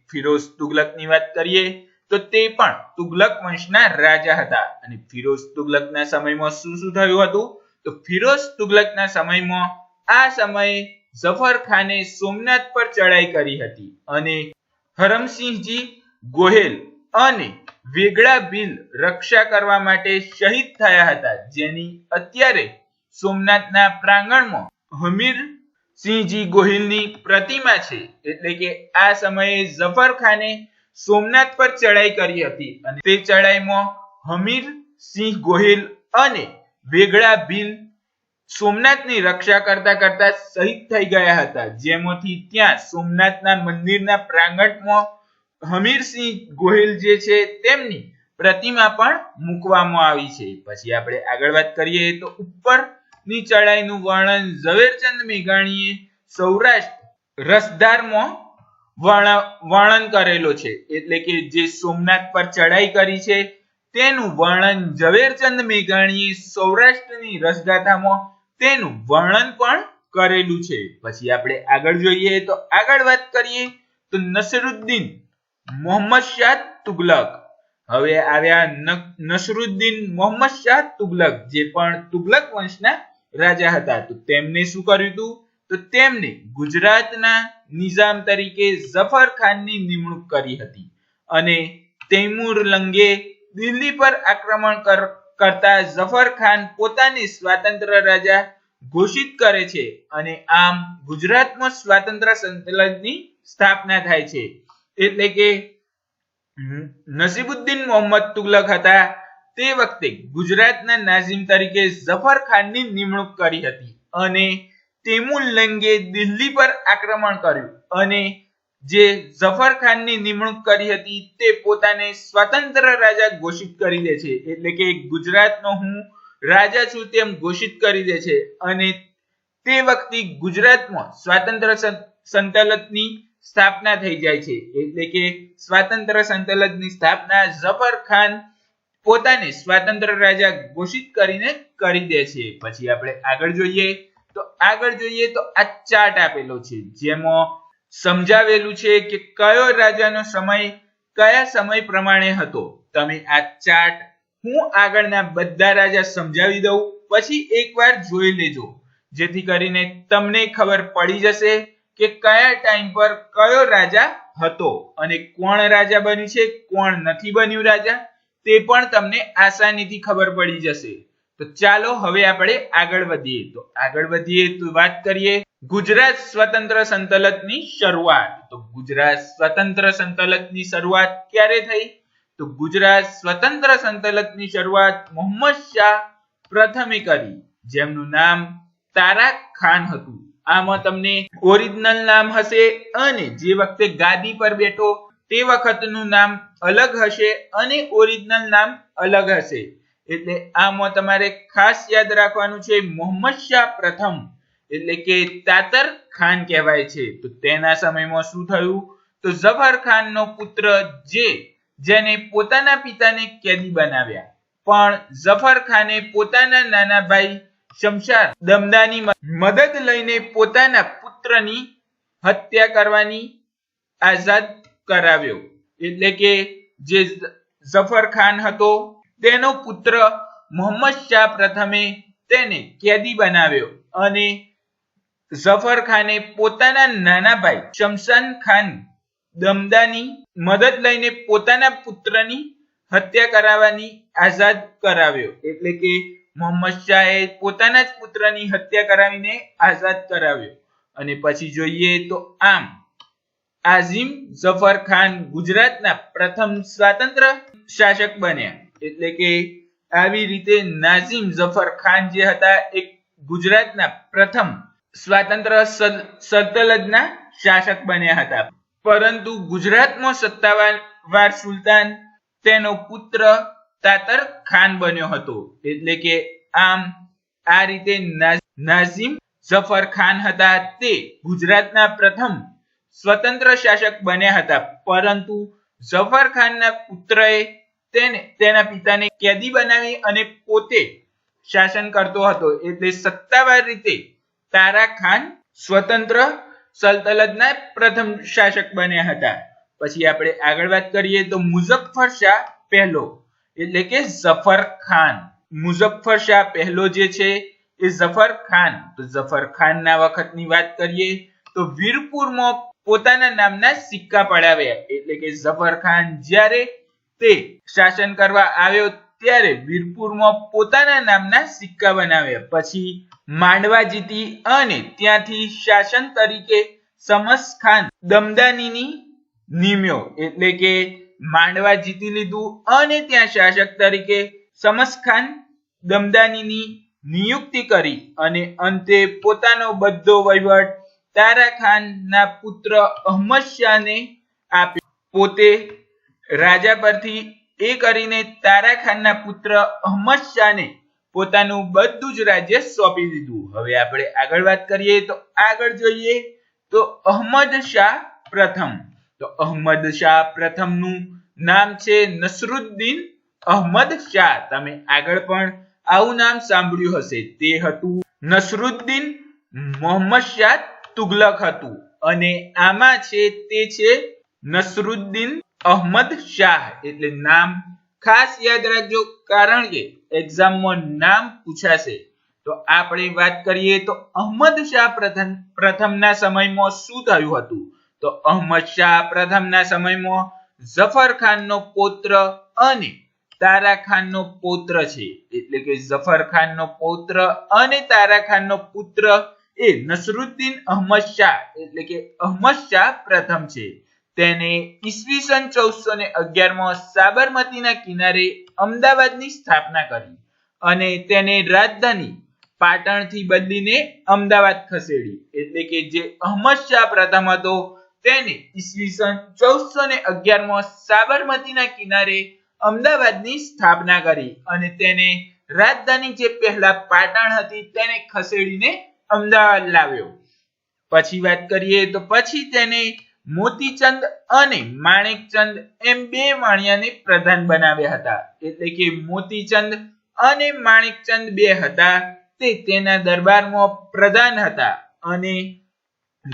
ફિરોઝ તુગલકની વાત કરીએ તો તે પણ તુગલક વંશના રાજા હતા. અને ફિરોઝ તુગલકના સમયમાં શું શું થયું હતું? તો ફિરોઝ તુગલકના સમયમાં આ સમયે ઝફર ખાને સોમનાથ પર ચડાઈ કરી હતી અને હરમસિંહજી ગોહેલ અને વેગડા ભીલ રક્ષા કરવા માટે શહીદ થયા હતા, જેની અત્યારે સોમનાથના પ્રાંગણમાં હમીર સિંહજી ગોહિલની પ્રતિમા છે, એટલે કે આ સમયે ઝફર ખાને સોમનાથ પર ચડાઈ કરી હતી અને તે ચડાઈમાં હમીર સિંહ ગોહિલ અને વેગળા ભીલ સોમનાથની રક્ષા કરતા કરતા શહીદ થઈ ગયા હતા, જેમાંથી ત્યાં સોમનાથના મંદિરના પ્રાંગણમાં હમીરસિંહ ગોહિલ જે છે તેમની પ્રતિમા પણ મૂકવામાં આવી છે. પછી આપણે આગળ વાત કરીએ તો ઉપરની ચડાઈનું વર્ણન ઝવેરચંદ મેઘાણીએ સૌરાષ્ટ્ર રસધારમાં વર્ણન કરેલો છે, એટલે કે જે સોમનાથ પર ચડાઈ કરી છે તેનું વર્ણન ઝવેરચંદ મેઘાણીએ સૌરાષ્ટ્રની રસગાથામાં તેનું વર્ણન પણ કરેલું છે. પછી આપણે આગળ જોઈએ તો આગળ વાત કરીએ તો નસરુદ્દીન મોહમ્મદ શાહ તુગલક. હવે આવ્યા નસરુદ્દીન મોહમ્મદ શાહ તુગલક, જે પણ તુગલક વંશના રાજા હતા. તો તેમને શું કર્યું હતું? તો તેમને ગુજરાતના નિઝામ તરીકે ઝફર ખાનની નિમણૂક કરી હતી અને તૈમુર લંગે દિલ્હી પર આક્રમણ કરતા ઝફર ખાન પોતાને સ્વતંત્ર રાજા ઘોષિત કરે છે અને આમ ગુજરાતમાં સ્વાતંત્ર્ય સંકલનની સ્થાપના થાય છે. એટલે કે નસીબુદ્દીન મોહમ્મદ તુગલક હતા તે વખતે ગુજરાતના નાઝીમ તરીકે ઝફર ખાનની નિમણૂક કરી હતી અને તૈમુર લંગે દિલ્હી પર આક્રમણ કર્યું અને જે ઝફર ખાનની નિમણૂક કરી હતી તે પોતાને સ્વતંત્ર રાજા ઘોષિત કરી દે છે, એટલે કે ગુજરાતનો હું રાજા છું તેમ ઘોષિત કરી દે છે અને તે વખતે ગુજરાતમાં સ્વાતંત્ર્ય સંકલનની સ્થાપના થઈ જાય છે. એટલે કે સ્વાતંત્ર્ય સંકલનની સ્થાપના ઝફર ખાન પોતાને સ્વતંત્ર રાજા ઘોષિત કરીને કરી દે છે. પછી આપણે આગળ જોઈએ તો આ ચાર્ટ આપેલો છે, જેમાં સમજાવેલું છે કે કયો રાજાનો સમય કયા સમય પ્રમાણે હતો. તમે આ ચાર્ટ હું આગળના બધા રાજા સમજાવી દઉં પછી એકવાર જોઈ લેજો, જેથી કરીને તમને ખબર પડી જશે કે કયા ટાઈમ પર કયો રાજા હતો અને કોણ રાજા બન્યું છે, કોણ નથી બન્યું રાજા, તે પણ તમને આસાનીથી ખબર પડી જશે. તો ચાલો હવે આપણે આગળ વધીએ તો વાત કરીએ ગુજરાત સ્વતંત્ર સંકલનની શરૂઆત. તો ગુજરાત સ્વતંત્ર સંકલનની શરૂઆત ક્યારે થઈ? તો ગુજરાત સ્વતંત્ર સંકલનની શરૂઆત મોહમ્મદ શાહ પ્રથમે કરી, જેમનું નામ તારાક ખાન હતું. આમાં તમને ઓરિજિનલ નામ હશે અને જે વખતે ગાદી પર બેઠો તે વખતનું નામ અલગ હશે અને ઓરિજિનલ નામ અલગ હશે. એટલે આમાં તમારે ખાસ યાદ રાખવાનું છે મોહમ્મદ શાહ પ્રથમ, એટલે કે તાતર ખાન કહેવાય છે. તો તેના સમયમાં શું થયું? તો ઝફર ખાનનો પુત્ર જેને પોતાના પિતાને કેદી બનાવ્યા, પણ ઝફર ખાને પોતાના નાના ભાઈ શમશાર દમદાની મદદ લઈને પોતાના પુત્રની હત્યા કરવાની આઝાદ કરાવ્યો. એટલે કે જે ઝફર ખાન હતો તેનો પુત્ર મોહમ્મદ શાહ પ્રથમે તેને કેદી બનાવ્યો અને ઝફર ખાને પોતાના નાના ભાઈ શમશાન ખાન દમદાની મદદ લઈને પોતાના પુત્રની હત્યા કરાવવાની આઝાદ કરાવ્યો. એટલે કે મોહમ્મદ શાહે પોતાના જ પુત્રની હત્યા કરાવીને આઝાદ કરાવ્યો. અને પછી જોઈએ તો આમ આઝીમ ઝફર ખાન ગુજરાતના પ્રથમ સ્વતંત્ર શાસક બન્યા. એટલે કે આવી રીતે નાઝીમ ઝફર ખાન જે હતા એક ગુજરાતના પ્રથમ સ્વતંત્ર સલ્તનતના શાસક બન્યા હતા. પરંતુ ગુજરાતમાં સત્તાવાર સુલતાન તેનો પુત્ર તાતર ખાન બન્યો હતો. એટલે કે આમ આ રીતે નાઝીમ ઝફર ખાન હતા તે ગુજરાતના પ્રથમ સ્વતંત્ર શાસક બન્યા હતા. પરંતુ ઝફર ખાનના પુત્રએ તેના પિતાને કેદી બનાવી અને પોતે શાસન કરતો હતો. એટલે સત્તાવાર રીતે તારા ખાન સ્વતંત્ર સલ્તનતના પ્રથમ શાસક બન્યા હતા. પછી આપણે આગળ વાત કરીએ તો મુઝફ્ફર શાહ પહેલો, એટલે કે ઝફર ખાન. મુઝફ્ફર શાહ પહેલો જે છે એ ઝફર ખાન. તો ઝફર ખાનના વખતની વાત કરીએ તો વીરપુરમાં પોતાના નામના સિક્કા પડાવ્યા. એટલે કે ઝફર ખાન જ્યારે તે શાસન કરવા આવ્યો ત્યારે વીરપુરમાં પોતાના નામના સિક્કા બનાવ્યા. પછી માંડવા જીતી અને ત્યાંથી શાસન તરીકે શમસ ખાન દમદાનીની નિમ્યો. એટલે કે માંડવા જીતી લીધું અને ત્યાં શાસક તરીકે શમસ ખાન દમદાનીની નિયુક્તિ કરી અને અંતે પોતાનો બધો વહીવટ તારા ખાનના પુત્ર અહમદ શાહને આપ્યો. પોતે રાજા પરથી એ કરીને તારા ખાનના પુત્ર અહમદ શાહને પોતાનું બધું જ રાજ્ય સોંપી દીધું. હવે આપણે આગળ વાત કરીએ તો આગળ જોઈએ તો અહમદ શાહ પ્રથમ. તો અહમદ શાહ પ્રથમનું નામ છે નસરુદ્દીન અહમદ શાહ. તમે આગળ પણ આવું નામ સાંભળ્યું હશે. તે હતું નસરુદ્દીન મોહમ્મદ શાહ તુગલક હતું અને આમાં છે તે છે નસરુદ્દીન અહમદ શાહ. એટલે નામ ખાસ યાદ રાખજો, કારણ કે એક્ઝામમાં નામ પૂછાશે. તો આપણે વાત કરીએ તો અહમદ શાહ પ્રથમના સમયમાં શું થયું હતું. તો અહમદ શાહ પ્રથમના સમયમાં ઝફર ખાનનો પૌત્ર અને તારા ખાનનો પૌત્ર છે. એટલે કે ઝફર ખાનનો પૌત્ર અને તારા ખાનનો પુત્ર એ નસરુદ્દીન અહમદ શાહ એટલે કે અહમદ શાહ પ્રથમ છે. તેને ઈસવીસન 1411 માં સાબરમતીના કિનારે અમદાવાદની સ્થાપના કરી અને તેને રાજધાની પાટણથી બદલીને અમદાવાદ ખસેડી. એટલે કે જે અહમદ શાહ પ્રથમ હતો તેને ઈસવીસન 1411 માં સાબરમતીના કિનારે અમદાવાદની સ્થાપના કરી અને તેને રાજધાની જે પહેલા પાટણ હતી તેને ખસેડીને અમદાવાદ લાવ્યો. પછી વાત કરીએ તો પછી તેને મોતીચંદ અને માણેકચંદ એમ બે વાણિયાને પ્રધાન બનાવ્યા હતા. એટલે કે મોતીચંદ અને માણેકચંદ બે હતા તે તેના દરબારમાં પ્રધાન હતા અને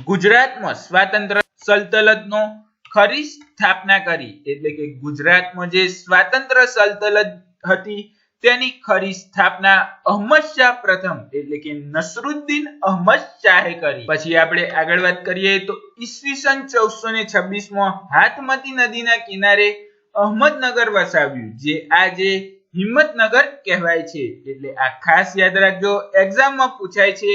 ગુજરાતમાં સ્વાતંત્ર્ય સલ્તનતનો ખરી સ્થાપના કરી. એટલે કે ગુજરાતમાં જે સ્વાતંત્ર્ય સલ્તનત હતી તેની ખરી સ્થાપના અહમદ શાહ પ્રથમ એટલે કે નસરુદ્દીન અહમદ શાહે કરી. પછી આપણે આગળ વાત કરીએ તો ઈસવીસન 1426 માં હાથમતી નદીના કિનારે અહમદનગર વસાવ્યું, જે આજે હિંમતનગર કહેવાય છે. એટલે આ ખાસ યાદ રાખજો, એક્ઝામમાં પૂછાય છે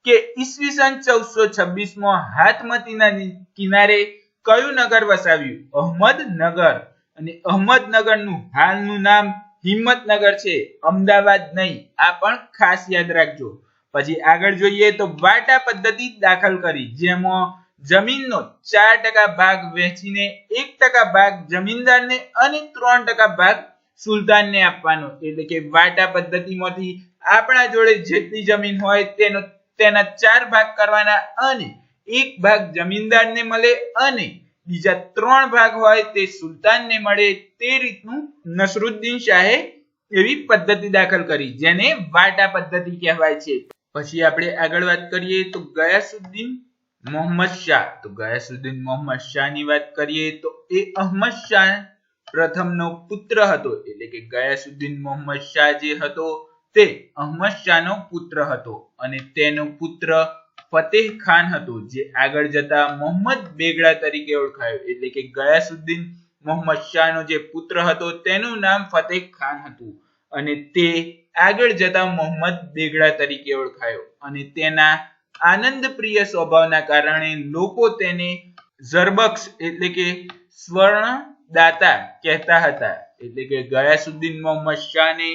કે ઈસવીસન 1426 માં હાથમતીના કિનારે કયું નગર વસાવ્યું? અહમદનગર. અને અહમદનગરનું હાલનું નામ હિંમતનગર છે, અમદાવાદ નહીં. આ પણ ખાસ યાદ રાખજો. પછી આગળ જોઈએ તો વાટા પદ્ધતિ દાખલ કરી, જેમાં જમીનનો 4% ભાગ વહેંચીને 1% ભાગ જમીનદારને અને 3% ભાગ સુલતાનને આપવાનો. એટલે કે વાટા પદ્ધતિમાંથી આપણા જોડે જેટલી જમીન હોય તેના 4 ભાગ કરવાના અને 1 ભાગ જમીનદારને મળે અને બીજા 3 ભાગ હોય તે સુલતાનને મળે. તે રીતનું નસરુદ્દીન શાહે એવી પદ્ધતિ દાખલ કરી, જેને વાટા પદ્ધતિ કહેવાય છે. પછી આપણે આગળ વાત કરીએ તો ગયાસુદ્દીન મોહમ્મદ શાહ. તો ગયાસુદ્દીન મોહમ્મદ શાહની વાત કરીએ તો એ અહમદ શાહ પ્રથમનો પુત્ર હતો. એટલે કે ગયાસુદ્દીન મોહમ્મદ શાહ જે હતો તે અહમદ શાહનો પુત્ર હતો અને તેનો પુત્ર ફતેહ ખાન હતો, જે આગળ જતા મોહમ્મદ બેગડા તરીકે ઓળખાયો. એટલે કે ગયાસુદ્દીન મોહમ્મદ શાહનો જે પુત્ર હતો તેનું નામ ફતેહ ખાન હતું અને તે આગળ જતા મોહમ્મદ બેગડા તરીકે ઓળખાયો. અને તેના આનંદપ્રિય સ્વભાવના કારણે લોકો તેને ઝરબક્ષ એટલે કે સ્વર્ણદાતા કહેતા હતા. એટલે કે ગયાસુદ્દીન મોહમ્મદ શાહને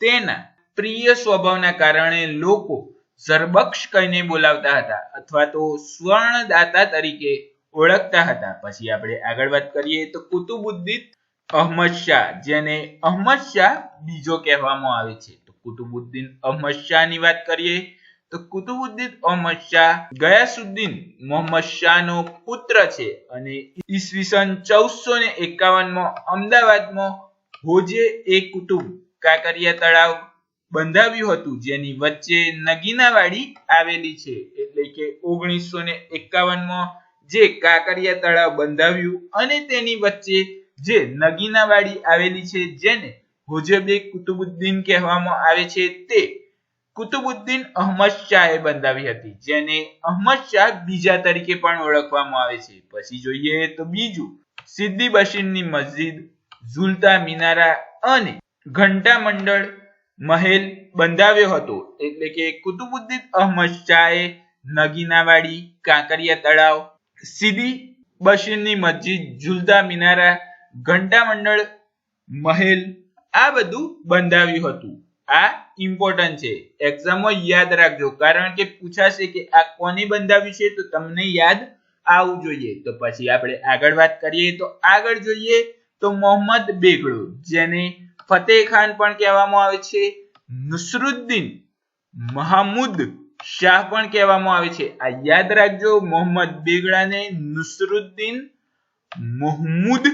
તેના પ્રિય સ્વભાવના કારણે લોકો ઝરબક્ષ કહીને બોલાવતા હતા અથવા તો સ્વર્ણદાતા તરીકે ઓળખતા હતા. પછી આપણે આગળ વાત કરીએ તો કુતુબુદ્દીન અહમદ શાહ, જેને અહમદ શાહ બીજો કહેવામાં આવે છે. તો કુતુબુદ્દીન અહમદ શાહની વાત કરીએ તો કુતુબુદ્દીન અહમદ શાહ ગયાસુદ્દીન મોહમ્મદ શાહનો પુત્ર છે અને ઈસવીસન 1451 માં અમદાવાદમાં હોજે એ કુતુબ કાંકરિયા તળાવ બંધાવ્યું હતું, જેની વચ્ચે નગીનાવાડી આવેલી છે. એટલે કે 1951 માં જે કાંકરિયા તળાવ બંધાવ્યું અને તેની વચ્ચે જે નગીનાવાડી આવેલી છે, જેને હોજે કુતુબુદ્દીન કહેવામાં આવે છે, તે કુતુબુદ્દીન અહમદ શાહે બંધાવી હતી, જેને અહમદ શાહ બીજા તરીકે પણ ઓળખવામાં આવે છે. પછી જોઈએ તો બીજું, સિદ્દી બશીરની મસ્જિદ, ઝુલતા મિનારા અને ઘંટા મંડળ મહેલ બંધાવ્યો હતો, એટલે કે કુતુબુદ્દીન અહમદ શાહે નગીનાવાડી, કાંકરિયા તળાવ, સીદી બશીરની મસ્જિદ, ઝુલતા મિનારા, ઘંટા મંડળ મહેલ આ બધું બંધાવ્યું હતું. આ ઇમ્પોર્ટન્ટ છે, એક્ઝામમાં યાદ રાખજો, કારણ કે પૂછાશે કે આ કોને બંધાવ્યું છે, તો તમને યાદ આવવું જોઈએ. તો પછી આપણે આગળ વાત કરીએ તો આગળ જોઈએ તો મોહમ્મદ બેગડો, જેને ફતેહ ખાન પણ કહેવામાં આવે છે, નુસરુદ્દીન મહમૂદ શાહ પણ કહેવામાં આવે છે. આ યાદ રાખજો, મોહમ્મદ બેગડાને નુસરુદ્દીન મહમૂદ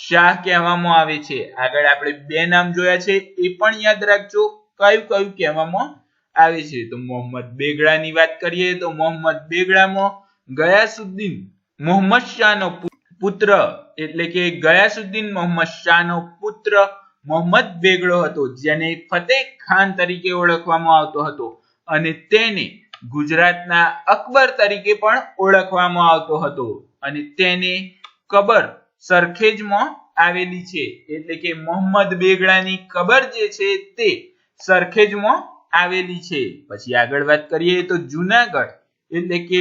શાહ કહેવામાં આવે છે. આગળ આપણે બે નામ જોયા છે, એ પણ યાદ રાખજો કયું કયું કહેવામાં આવે છે. તો મોહમ્મદ બેગડાની વાત કરીએ તો મોહમ્મદ બેગડામાં ગયાસુદ્દીન મોહમ્મદ શાહનો પુત્ર, એટલે કે ગયાસુદ્દીન મોહમ્મદ શાહનો પુત્ર મોહમ્મદ બેગડો હતો, જેને ફતેહ ખાન તરીકે ઓળખવામાં આવતો હતો, અને તેને ગુજરાતના અકબર તરીકે પણ ઓળખવામાં આવતો હતો, અને તેને કબર સરખેજમાં આવેલી છે, એટલે કે મોહમ્મદ બેગડાની કબર જે છે તે સરખેજમાં આવેલી છે. પછી આગળ વાત કરીએ તો જુનાગઢ, એટલે કે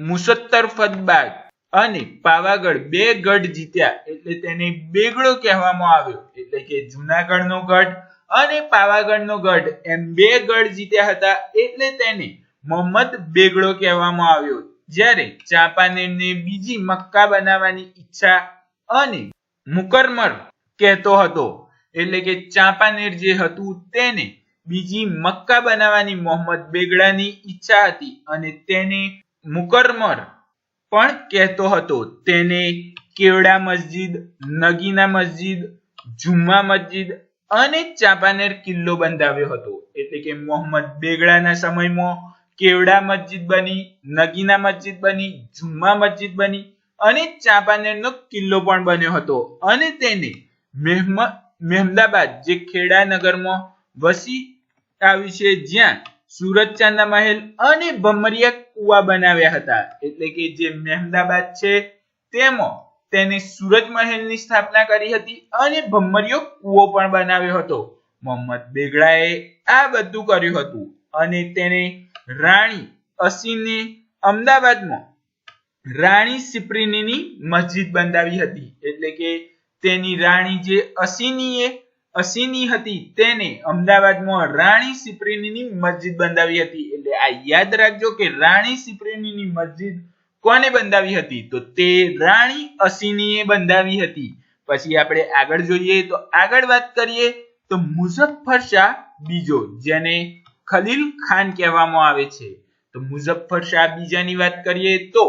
મુસત્તરફતબાગ અને પાવાગઢ બે ગઢ જીત્યા, એટલે તેને બેગડો કહેવામાં આવ્યો, એટલે કે જુનાગઢનો ગઢ અને પાવાગઢનો ગઢ એમ બે ગઢ જીત્યા હતા, એટલે તેને મોહમ્મદ બેગડો કહેવામાં આવ્યો. જ્યારે ચાંપાનેરને બીજી મક્કા બનાવવાની ઈચ્છા અને મુકરમર કહેતો હતો, એટલે કે ચાંપાનેર જે હતું તેને બીજી મક્કા બનાવવાની મોહમ્મદ બેગડાની ઈચ્છા હતી, અને તેને મુકરમર પણ કહેતો હતો. તેને કેવડા મસ્જિદ, નગીના મસ્જિદ, જુમ્મા મસ્જિદ અને ચાંપાનેર કિલ્લો બંધાવ્યો હતો, એટલે કે મોહમ્મદ બેગડાના સમયમાં કેવડા મસ્જિદ બની, નગીના મસ્જિદ બની, જુમ્મા મસ્જિદ બની અને ચાંપાનેરનો કિલ્લો પણ બન્યો હતો, અને તેને મહેમદાબાદ જે ખેડા નગરમાં વસી આવી છે, જ્યાં સુરતચાંદના મહેલ અને ભમરિયા કુવા બનાવ્યા હતા, એટલે કે જે મહેમદાબાદ છે તેમાં તેને સુરત મહેલની સ્થાપના કરી હતી અને ભમરિયો કુવો પણ બનાવ્યો હતો. મોહમ્મદ બેગડાએ આ બધું કર્યું હતું, અને તેને રાણી અસીને અમદાવાદમાં રાણી સિપ્રીનીની મસ્જિદ બંધાવી હતી, એટલે કે તેની રાણી જે અસીની હતી તેને અમદાવાદમાં રાણી સિપ્રીનીની મસ્જિદ બંધાવી હતી. એટલે આ યાદ રાખજો કે રાણી સિપ્રીનીની મસ્જિદ કોને બંધાવી હતી, તો તે રાણી અસીનીએ બંધાવી હતી. પછી આપણે આગળ જોઈએ તો આગળ વાત કરીએ તો મુઝફ્ફર શાહ બીજો, જેને ખલીલ ખાન કહેવામાં આવે છે. તો મુઝફ્ફર શાહ બીજાની વાત કરીએ તો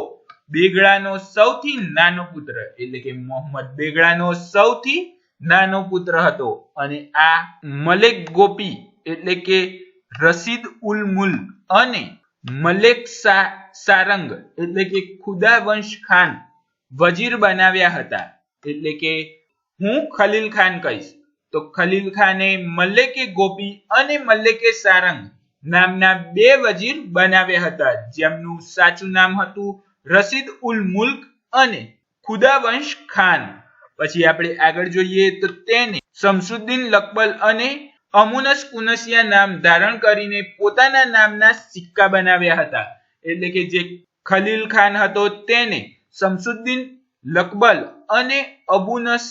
બેગડાનો સૌથી નાનો પુત્ર, એટલે કે મોહમ્મદ બેગડાનો સૌથી નાનો પુત્ર હતો, અને આ મલેક ગોપી એટલે કે રશીદ ઉલ મુલ્ક અને મલેક સારંગ એટલે કે ખુદાવંશ ખાન વજીર બનાવ્યા હતા. એટલે કે હું ખલીલ ખાન કહીશ તો ખલીલ ખાને મલેકે ગોપી અને મલેકે સારંગ નામના બે વજીર બનાવ્યા હતા, જેમનું સાચું નામ હતું રશીદ ઉલ મુલ્ક અને ખુદાવંશ ખાન. પછી આપણે આગળ જોઈએ તો તેને શમસુદ્દીન લકબલ અને અમુનસ કુનસિયા નામ ધારણ કરીને પોતાના નામના સિક્કા બનાવ્યા હતા. એટલે કે જે ખલીલ ખાન હતો તેને શમસુદ્દીન લકબલ અને અબુનસ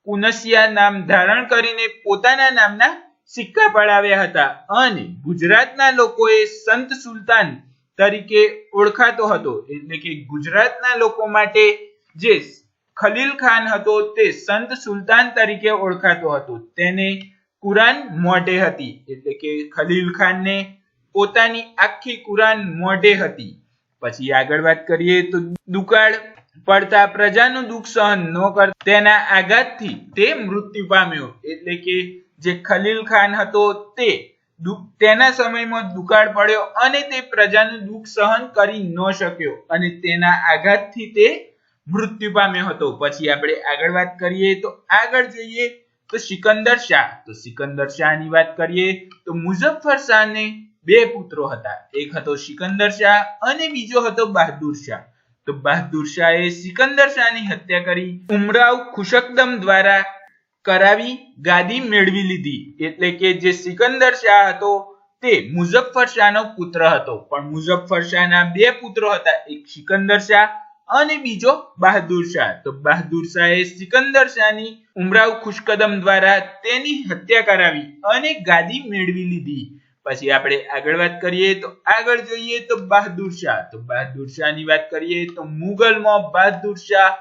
કુનસિયા નામ ધારણ કરીને પોતાના નામના સિક્કા પડાવ્યા હતા, અને ગુજરાતના લોકોએ સંત સુલતાન તરીકે ઓળખાતો હતો. એટલે કે ગુજરાતના લોકો માટે જે ખલીલ ખાન હતો તે સંત સુલતાન તરીકે ઓળખાતો હતો. તેને કુરાન મોઢે હતી, એટલે કે ખલીલ ખાનને પોતાની આખી કુરાન મોઢે હતી. પછી આગળ વાત કરીએ તો દુકાળ પડતા પ્રજાનું દુઃખ સહન ન કરતા તેના આઘાતથી તે મૃત્યુ પામ્યો. એટલે કે જે ખલીલ ખાન હતો તેના સમયમાં દુકાળ પડ્યો અને તે પ્રજાનું દુઃખ સહન કરી ન શક્યો, અને તેના આઘાતથી તે મૃત્યુ પામ્યો હતો. પછી આપણે આગળ વાત કરીએ તો આગળ જોઈએ તો સિકંદર શાહ. તો સિકંદર શાહની વાત કરીએ તો મુઝફ્ફર શાહને બે પુત્રો હતા, એક હતો સિકંદર શાહ અને બીજો હતો બહાદુર શાહ. તો બહાદુર શાહે સિકંદર શાહની હત્યા કરી ઉમરાવ ખુશકદમ દ્વારા કરાવી ગાદી મેળવી લીધી। એટલે કે જે સિકંદર શાહ હતો તે મુઝફ્ફર શાહનો પુત્ર હતો, પણ મુઝફ્ફર શાહના બે પુત્રો હતા, એક સિકંદર શાહ અને બીજો બહાદુર શાહ। તો બહાદુર શાહે સિકંદર શાહની ઉમરાવ ખુશકદમ દ્વારા તેની હત્યા કરાવી અને ગાદી મેળવી લીધી। પછી આપણે આગળ વાત કરીએ તો આગળ જોઈએ તો બહાદુર શાહ। તો બહાદુર શાહની વાત કરીએ તો મુગલમાં બહાદુર શાહ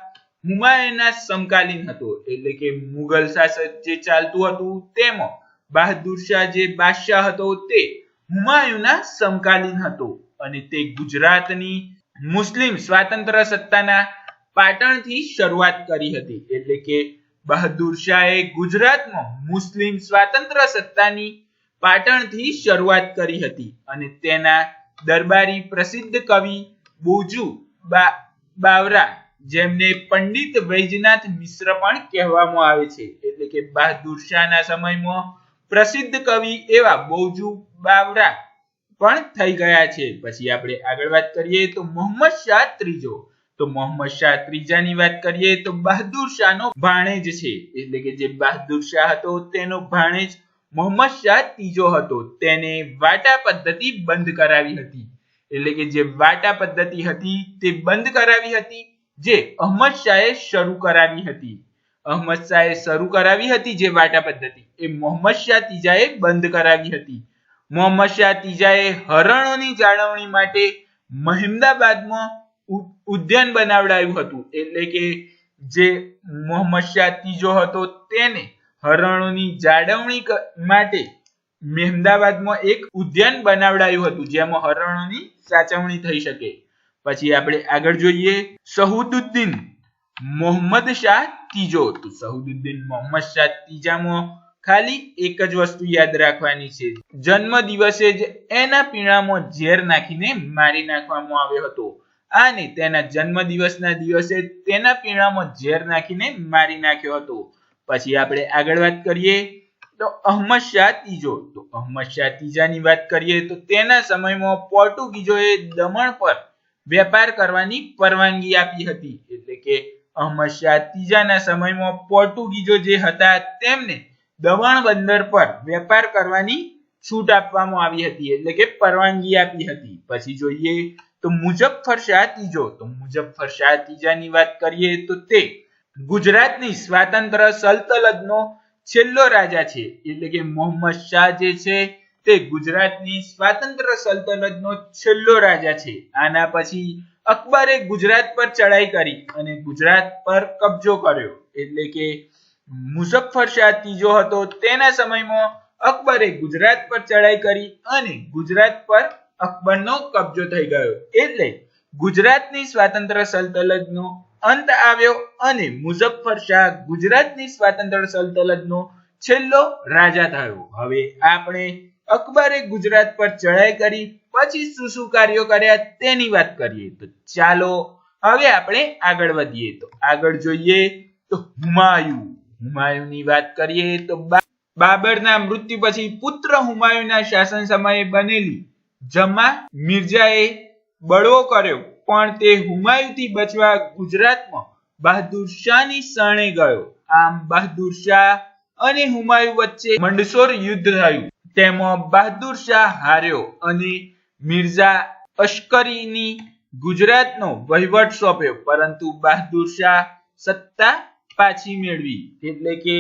હુમાયુના સમકાલીન હતો, એટલે કે મુગલ શાસક જે ચાલતું હતું તેમાં બહાદુર શાહ જે બાદશાહ હતો તે હુમાયુના સમકાલીન હતો અને તે ગુજરાતની મુસ્લિમ સ્વાતંત્ર્ય સત્તાના પાટણથી શરૂઆત કરી હતી। એટલે કે બહાદુર શાહે ગુજરાતમાં મુસ્લિમ સ્વાતંત્ર્ય સત્તાની પાટણથી શરૂઆત કરી હતી અને તેના દરબારી પ્રસિદ્ધ કવિ બોજુ બાવરા, જેમને પંડિત વૈજનાથ મિશ્ર પણ કહેવામાં આવે છે, એટલે કે બહાદુર શાહના સમયમાં પ્રસિદ્ધ કવિ એવા બોજુ બાવરા પણ થઈ ગયા છે। પછી આપણે આગળ વાત કરીએ તો મોહમ્મદ શાહ ત્રીજો। તો મોહમ્મદ શાહ ત્રીજાની વાત કરીએ તો બહાદુર શાહનો ભાણેજ છે, એટલે કે જે બહાદુર શાહ હતો તેનો ભાણેજ મોહમ્મદ શાહ ત્રીજો હતો। તેને વાટા પદ્ધતિ બંધ કરાવી હતી, એટલે કે જે વાટા પદ્ધતિ હતી તે બંધ કરાવી હતી, જે અહમદ શાહે શરૂ કરાવી હતી। અહમદ શાહે શરૂ કરાવી હતી જે વાટા પદ્ધતિ એ મોહમ્મદ શાહ ત્રીજાએ બંધ કરાવી હતી। મોહમ્મદ શાહ ત્રીજાએ હરણોની જાળવણી માટે મહેમદાબાદમાં ઉદ્યાન બનાવડાવ્યું હતું, એટલે કે જે મોહમ્મદ શાહ ત્રીજો હતો તેને હરણોની જાળવણી માટે મહેમદાબાદમાં એક ઉદ્યાન બનાવડાવ્યું હતું, જેમાં હરણોની સાચવણી થઈ શકે। પછી આપણે આગળ જોઈએ શહુદુદ્દીન મોહમ્મદ શાહ ત્રીજો। તો શહુદુદ્દીન મોહમ્મદ શાહ ત્રીજામાં ખાલી એક જ વસ્તુ યાદ રાખવાની છે, જન્મ દિવસે જ એના પીણામાં ઝેર નાખીને મારી નાખવામાં આવ્યો હતો અને તેના જન્મ દિવસના દિવસે તેના પીણામાં ઝેર નાખીને મારી નાખ્યો હતો। પછી આપણે આગળ વાત કરીએ તો અહમદ શાહ ત્રીજો। તો અહમદ શાહ ત્રીજાની વાત કરીએ તો તેના સમયમાં પોર્ટુગીઝોએ દમણ પર વેપાર કરવાની પરવાનગી આપી હતી, એટલે કે અહમદ શાહ ત્રીજાના સમયમાં પોર્ટુગીઝો જે હતા તેમને દમણ બંદર પર વેપાર કરવાની છૂટ આપવામાં આવી હતી, એટલે કે પરવાનગી આપી હતી। પછી જોઈએ તો મુઝફ્ફર શાહ ત્રીજો। તો મુઝફ્ફર શાહ ત્રીજાની વાત કરીએ તો તે ગુજરાતની સ્વાતંત્ર્ય સલ્તનતનો છેલ્લો રાજા છે, એટલે કે મોહમ્મદ શાહ જે છે તે ગુજરાતની સ્વાતંત્ર્ય સલ્તનતનો છેલ્લો રાજા છે। આના પછી અકબરે ગુજરાત પર ચડાઈ કરી અને ગુજરાત પર કબજો કર્યો, એટલે કે મુઝફ્ફર શાહ ત્રીજો હતો તેના સમયમાં અકબરે ગુજરાત પર ચડાઈ કરી અને ગુજરાત પર અકબરનો કબજો થઈ ગયો, એટલે ગુજરાતની સ્વાતંત્ર્ય સલ્તનતનો અંત આવ્યો અને મુઝફ્ફર શાહ ગુજરાતની સ્વાતંત્ર્ય સલ્તનતનો છેલ્લો રાજા થયો। હવે આપણે અકબરે ગુજરાત પર ચડાઈ કરી પછી શું કાર્યો કર્યા તેની વાત કરીએ। તો ચાલો હવે આપણે આગળ વધીએ। તો આગળ જોઈએ તો હુમાયુની વાત કરીએ તો બાબરના મૃત્યુ પછી પુત્ર હુમાયુના શાસન સમયે બનેલી જમા મિર્જાએ બળવો કર્યો, પણ તે હુમાયુથી બચવા ગુજરાતમાં બહાદુર શાહની શરણે ગયો। આમ બહાદુર શાહ અને હુમાયુ વચ્ચે મંડસોર યુદ્ધ થયું, તેમાં બહાદુર શાહ હાર્યો અને મિર્ઝા અશ્કરીની ગુજરાતનો વહીવટ સોંપ્યો, પરંતુ બહાદુર શાહ સત્તા પાછી મેળવી। એટલે કે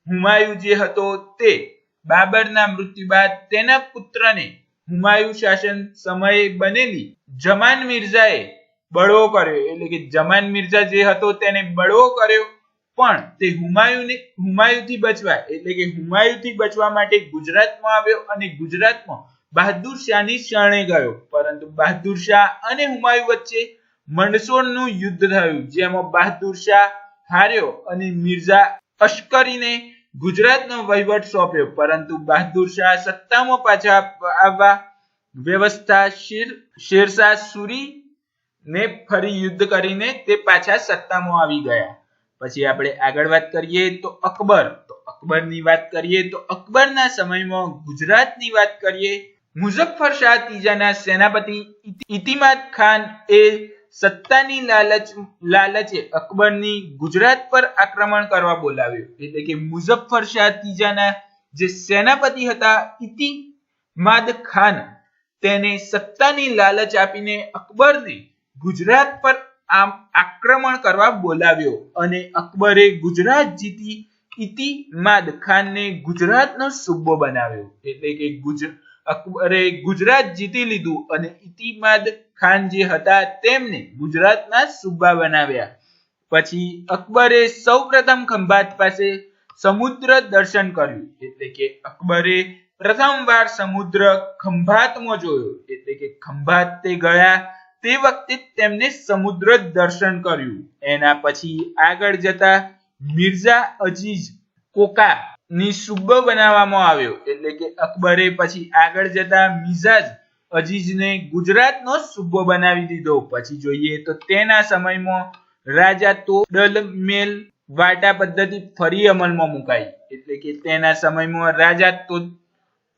હુમાયુ જે હતો તે બાબરના મૃત્યુ બાદ તેના પુત્રને હુમાયુ શાસન સમયે બનેલી જમાન મિર્ઝાએ બળવો કર્યો, એટલે કે જમાન મિર્ઝા જે હતો તેને બળવો કર્યો, પણ તે હુમાયુથી બચવા, એટલે કે હુમાયુથી બચવા માટે ગુજરાતમાં આવ્યો અને ગુજરાતમાં બહાદુર શાહની શરણે ગયો, પરંતુ બહાદુર શાહ અને હુમાયુ વચ્ચે મંડસોરનું યુદ્ધ થયું, જેમાં બહાદુર શાહ હાર્યો અને મિર્ઝા અશ્કરીને ગુજરાતનો વહીવટ સોંપ્યો, પરંતુ બહાદુર શાહ સત્તામાં પાછા આવવા વ્યવસ્થા શેરશાહ સૂરીને ફરી યુદ્ધ કરીને તે પાછા સત્તામાં આવી ગયા। પછી આપણે આગળ વાત કરીએ તો અકબરની વાત કરીએ તો અકબરના સમયમાં ગુજરાતની વાત કરીએ, મુઝફ્ફર શાહ ત્રીજાના સેનાપતિ ઇતિમાદ ખાન એ સત્તાની લાલચે અકબરની ગુજરાત પર આક્રમણ કરવા બોલાવ્યો. એટલે કે મુઝફ્ફર શાહ ત્રીજાના જે સેનાપતિ હતા ઇતિમાદ ખાન, તેને સત્તાની લાલચ આપીને અકબરને ગુજરાત પર આક્રમણ કરવા બોલાવ્યો અને અકબરે ગુજરાત જીતી ઇતિમાદ ખાનને ગુજરાતનો સૂબો બનાવ્યો. એટલે કે અકબરે ગુજરાત જીતી લીધું અને ઇતિમાદ ખાન જે હતા તેમને ગુજરાતના સૂબા બનાવ્યા. પછી અકબરે સૌપ્રથમ ખંભાત પાસે સમુદ્ર દર્શન કર્યું. એટલે કે અકબરે પ્રથમવાર સમુદ્ર ખંભાતમાં જોયો. એટલે કે ખંભાત તે ગયા તે વખતે તેમને સમુદ્ર દર્શન કર્યું. એના પછી આગળ જતા મિર્ઝા અજીઝ કોકા ની સૂબો બનાવવામાં આવ્યો. એટલે કે અકબરે પછી આગળ જતા મિર્ઝા અજીઝને ગુજરાતનો સૂબો બનાવી દીધો. પછી જોઈએ તો તેના સમયમાં રાજા તોડલમેલ વાટા પદ્ધતિ ફરી અમલમાં મુકાઈ. એટલે કે તેના સમયમાં રાજા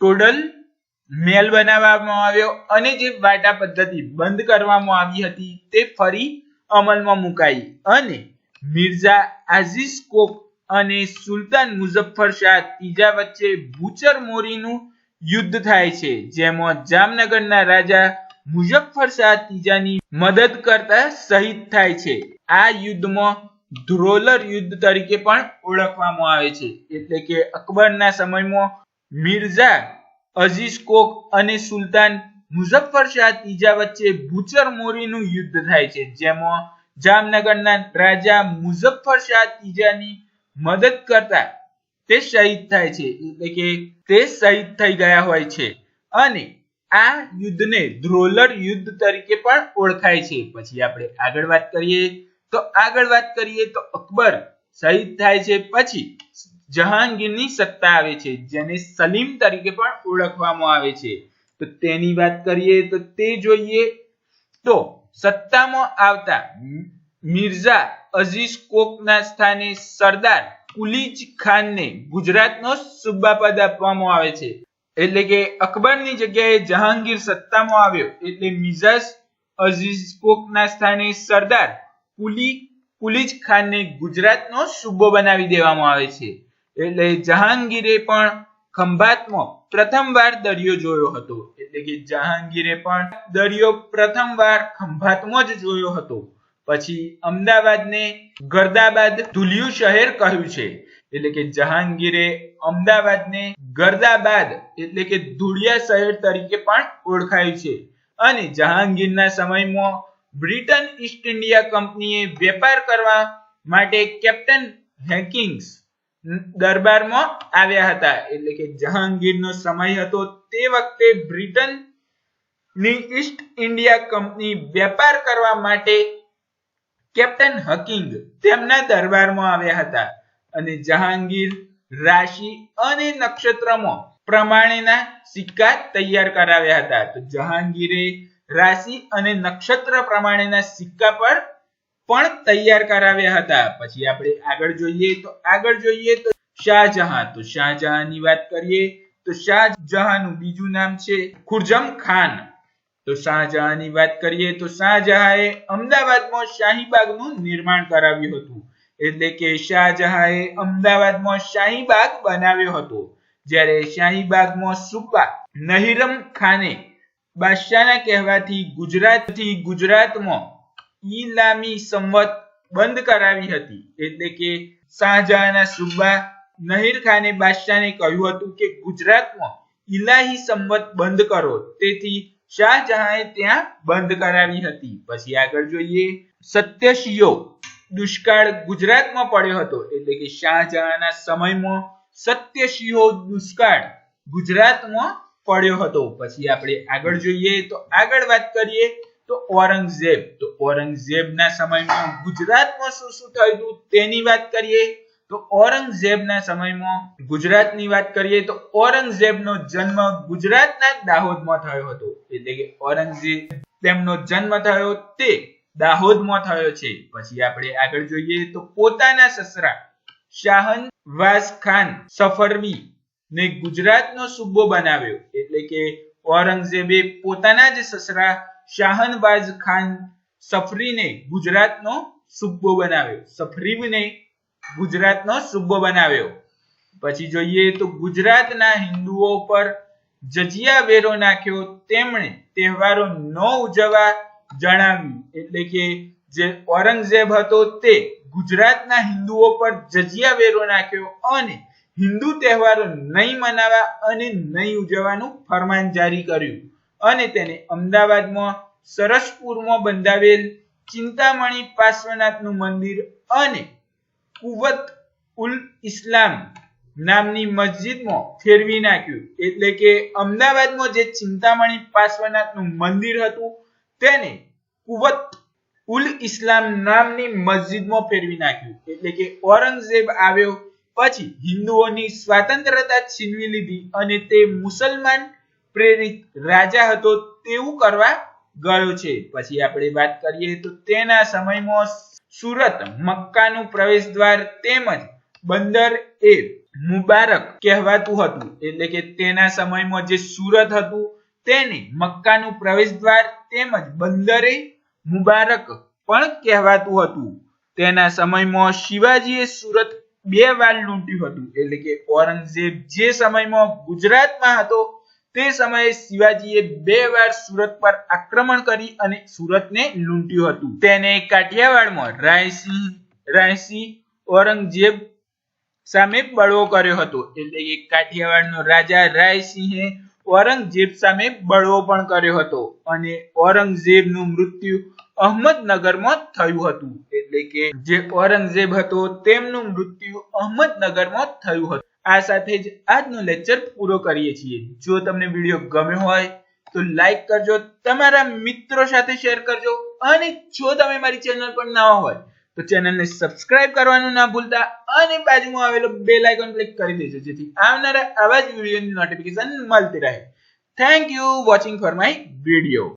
તોડલમેલ બનાવવામાં આવ્યો અને જે વાટા પદ્ધતિ બંધ કરવામાં આવી હતી તે ફરી અમલમાં મુકાઈ અને મિર્ઝા આઝીઝ કોક અને સુલતાન મુઝફ્ફર શાહ ત્રીજા વચ્ચે બુચર મોરીનું યુદ્ધ થાય છે, જેમાં જામનગરના રાજા મુઝફ્ફર શાહ ત્રીજાની મદદ કરતા શહીદ થાય છે. આ યુદ્ધમાં ધ્રોલર યુદ્ધ તરીકે પણ ઓળખવામાં આવે છે. એટલે કે અકબરના સમયમાં મિર્ઝા અઝીઝ કોક અને સુલતાન મુઝફ્ફર શાહ ત્રીજા વચ્ચે બુચર મોરીનું યુદ્ધ થાય છે, જેમાં જામનગરના રાજા મુઝફ્ફર શાહ ત્રીજાની મદદ કરતા તે શહીદ થાય છે. એટલે કે તે શહીદ થઈ ગયા હોય છે અને આ યુદ્ધને ધ્રોલર યુદ્ધ તરીકે પણ ઓળખાય છે. પછી આપણે આગળ વાત કરીએ તો અકબર શહીદ થાય છે. પછી જહાંગીરની સત્તા આવે છે, જેને સલીમ તરીકે પણ ઓળખવામાં આવે છે. તો તેની વાત કરીએ તો તે જોઈએ તો સત્તામાં આવતા મિર્ઝા અઝીઝ કોકના સ્થાને સરદાર કુલીજ ખાનને ગુજરાતનો સૂબાપદ આપવામાં આવે છે. એટલે કે અકબરની જગ્યાએ જહાંગીર સત્તામાં આવ્યો એટલે મિર્ઝા અઝીઝ કોકના સ્થાને સરદાર કુલીજ ખાનને ગુજરાતનો સૂબો બનાવી દેવામાં આવે છે. એટલે જહાંગીરે પણ ખંભાતમાં પ્રથમવાર દરિયો જોયો હતો. એટલે કે જહાંગીરે પણ દરિયો પ્રથમવાર ખંભાતમાં જ જોયો હતો. પછી અમદાવાદને ગર્દાબાદ ધુલિયું શહેર કહ્યું છે. એટલે કે જહાંગીરે અમદાવાદને ગર્દાબાદ એટલે કે ધુળિયા શહેર તરીકે પણ ઓળખાયું છે. અને જહાંગીરના સમયમાં બ્રિટન ઈસ્ટ ઇન્ડિયા કંપનીએ વેપાર કરવા માટે કેપ્ટન હેકિંગ્સ દરબારમાં આવ્યા હતા. એટલે કે જહાંગીરનો સમય હતો તે વખતે બ્રિટનની ઈસ્ટ ઇન્ડિયા કંપની વેપાર કરવા માટે કેપ્ટન હકિંગ તેમના દરબારમાં આવ્યા હતા અને જહાંગીર રાશિ અને નક્ષત્રમાં પ્રમાણેના સિક્કા તૈયાર કરાવ્યા હતા. તો જહાંગીરે રાશિ અને નક્ષત્ર પ્રમાણેના સિક્કા પર પણ તૈયાર કરાવ્યા હતા. પછી આપણે આગળ જોઈએ તો શાહજહાં. તો શાહજહાંની વાત કરીએ તો શાહજહાંનું બીજું નામ છે ખુરજમ ખાન. તો શાહજહાંની વાત કરીએ તો શાહજહાંએ અમદાવાદમાં શાહીબાગનું નિર્માણ કરાવ્યું હતું. એટલે કે શાહજહાંએ અમદાવાદમાં શાહીબાગ બનાવ્યો હતો. જ્યારે શાહીબાગમાં સૂબા નહીરમ ખાને બાદશાહના કહેવાથી ગુજરાતમાં ઈલામી સંવત બંધ કરાવી હતી. એટલે કે શાહજહાંના સૂબા નહીર ખાને બાદશાહને કહ્યું હતું કે ગુજરાતમાં ઇલાહી સંવત બંધ કરો. તેથી શાહજહાંએ ત્યાં બંધ કરાવી હતી. પછી આગળ જોઈએ સત્યશીયો દુષ્કાળ ગુજરાતમાં પડ્યો હતો. એટલે કે શાહજહાંના સમયમાં સત્યશીયો દુષ્કાળ ગુજરાતમાં પડ્યો હતો. પછી આપણે આગળ જોઈએ તો આગળ વાત કરીએ તો ઔરંગઝેબ. તો ઔરંગઝેબના સમયમાં ગુજરાતમાં શું થયું હતું તેની વાત કરીએ તો ઔરંગઝેબના સમયમાં ગુજરાતની વાત કરીએ તો ઔરંગઝેબનો જન્મ ગુજરાતના દાહોદમાં થયો હતો. એટલે કે ઔરંગઝેબ તેમનો જન્મ થયો તે દાહોદમાં થયો છે. પછી આપણે આગળ જોઈએ તો પોતાના સસરા શાહનવાઝ ખાન સફરવી ને ગુજરાતનો સૂબો બનાવ્યો. એટલે કે ઔરંગઝેબે પોતાના જ સસરા શાહનવાઝ ખાન સફરીને ગુજરાતનો સૂબો બનાવ્યો. સફરીને ગુજરાતનો સૂબો બનાવ્યો. પછી જોઈએ તો ગુજરાતના હિન્દુઓ પર જજિયા વેરો નાખ્યો. તેમણે તહેવારો ન ઉજવવા જણાવ્યું. એટલે કે જે ઔરંગઝેબ હતો તે ગુજરાતના હિન્દુઓ પર જજિયા વેરો નાખ્યો અને હિન્દુ તહેવારો નહીં મનાવવા અને નહીં ઉજવવાનું ફરમાન જારી કર્યું. અને તેને અમદાવાદમાં સરસપુરમાં બંધાવેલ ચિંતામણી પાર્શ્વનાથનું મંદિર અને કુવત ઉલ ઇસ્લામ નામની મસ્જિદમાં ફેરવી નાખ્યું. એટલે કે અમદાવાદમાં જે ચિંતામણી પાર્શ્વનાથનું મંદિર હતું તેને કુવત ઉલ ઇસ્લામ નામની મસ્જિદમાં ફેરવી નાખ્યું. એટલે કે ઔરંગઝેબ આવ્યો પછી હિન્દુઓની સ્વતંત્રતા છીનવી લીધી અને તે મુસલમાન પ્રેરિત રાજા હતો તેવું કરવા ગયો છે. પછી આપણે વાત કરીએ તો તેના સમયમાં સુરત મક્કાનું પ્રવેશ દ્વાર તેમજ બંદર એ મુબારક કહેવાતું હતું. એટલે કે તેના સમયમાં જે સુરત હતું તેને મક્કાનું પ્રવેશ દ્વાર તેમજ બંદરે મુબારક પણ કહેવાતું હતું. તેના સમયમાં શિવાજીએ સુરત 2 વાર લૂંટ્યું હતું. એટલે કે ઔરંગઝેબ જે સમયમાં ગુજરાતમાં હતો તે સમયે શિવાજીએ 2 વાર સુરત પર આક્રમણ કરી અને સુરતને લૂંટ્યું હતું. તેને કાઠિયાવાડમાં રાયસિંહ ઔરંગઝેબ સામે બળવો કર્યો હતો. એટલે કે કાઠિયાવાડનો રાજા રાયસિંહે ઔરંગઝેબ સામે બળવો પણ કર્યો હતો અને ઔરંગઝેબનું મૃત્યુ અહમદનગરમાં થયું હતું. એટલે કે જે ઔરંગઝેબ હતો તેમનું મૃત્યુ અહમદનગરમાં થયું હતું. આ સાથે જ આજનો લેક્ચર પૂરો કરીએ છીએ. જો તમને વિડીયો ગમ્યો હોય તો લાઈક કરજો, તમારા મિત્રો સાથે શેર કરજો અને જો તમે મારી ચેનલ પર નવા હોય તો ચેનલને સબસ્ક્રાઇબ કરવાનું ના ભૂલતા અને બાજુમાં આવેલો બેલ આઇકોન ક્લિક કરી દેજો જેથી આવનારા આવા જ વિડીયોની નોટિફિકેશન મળતી રહે. Thank you watching for my video.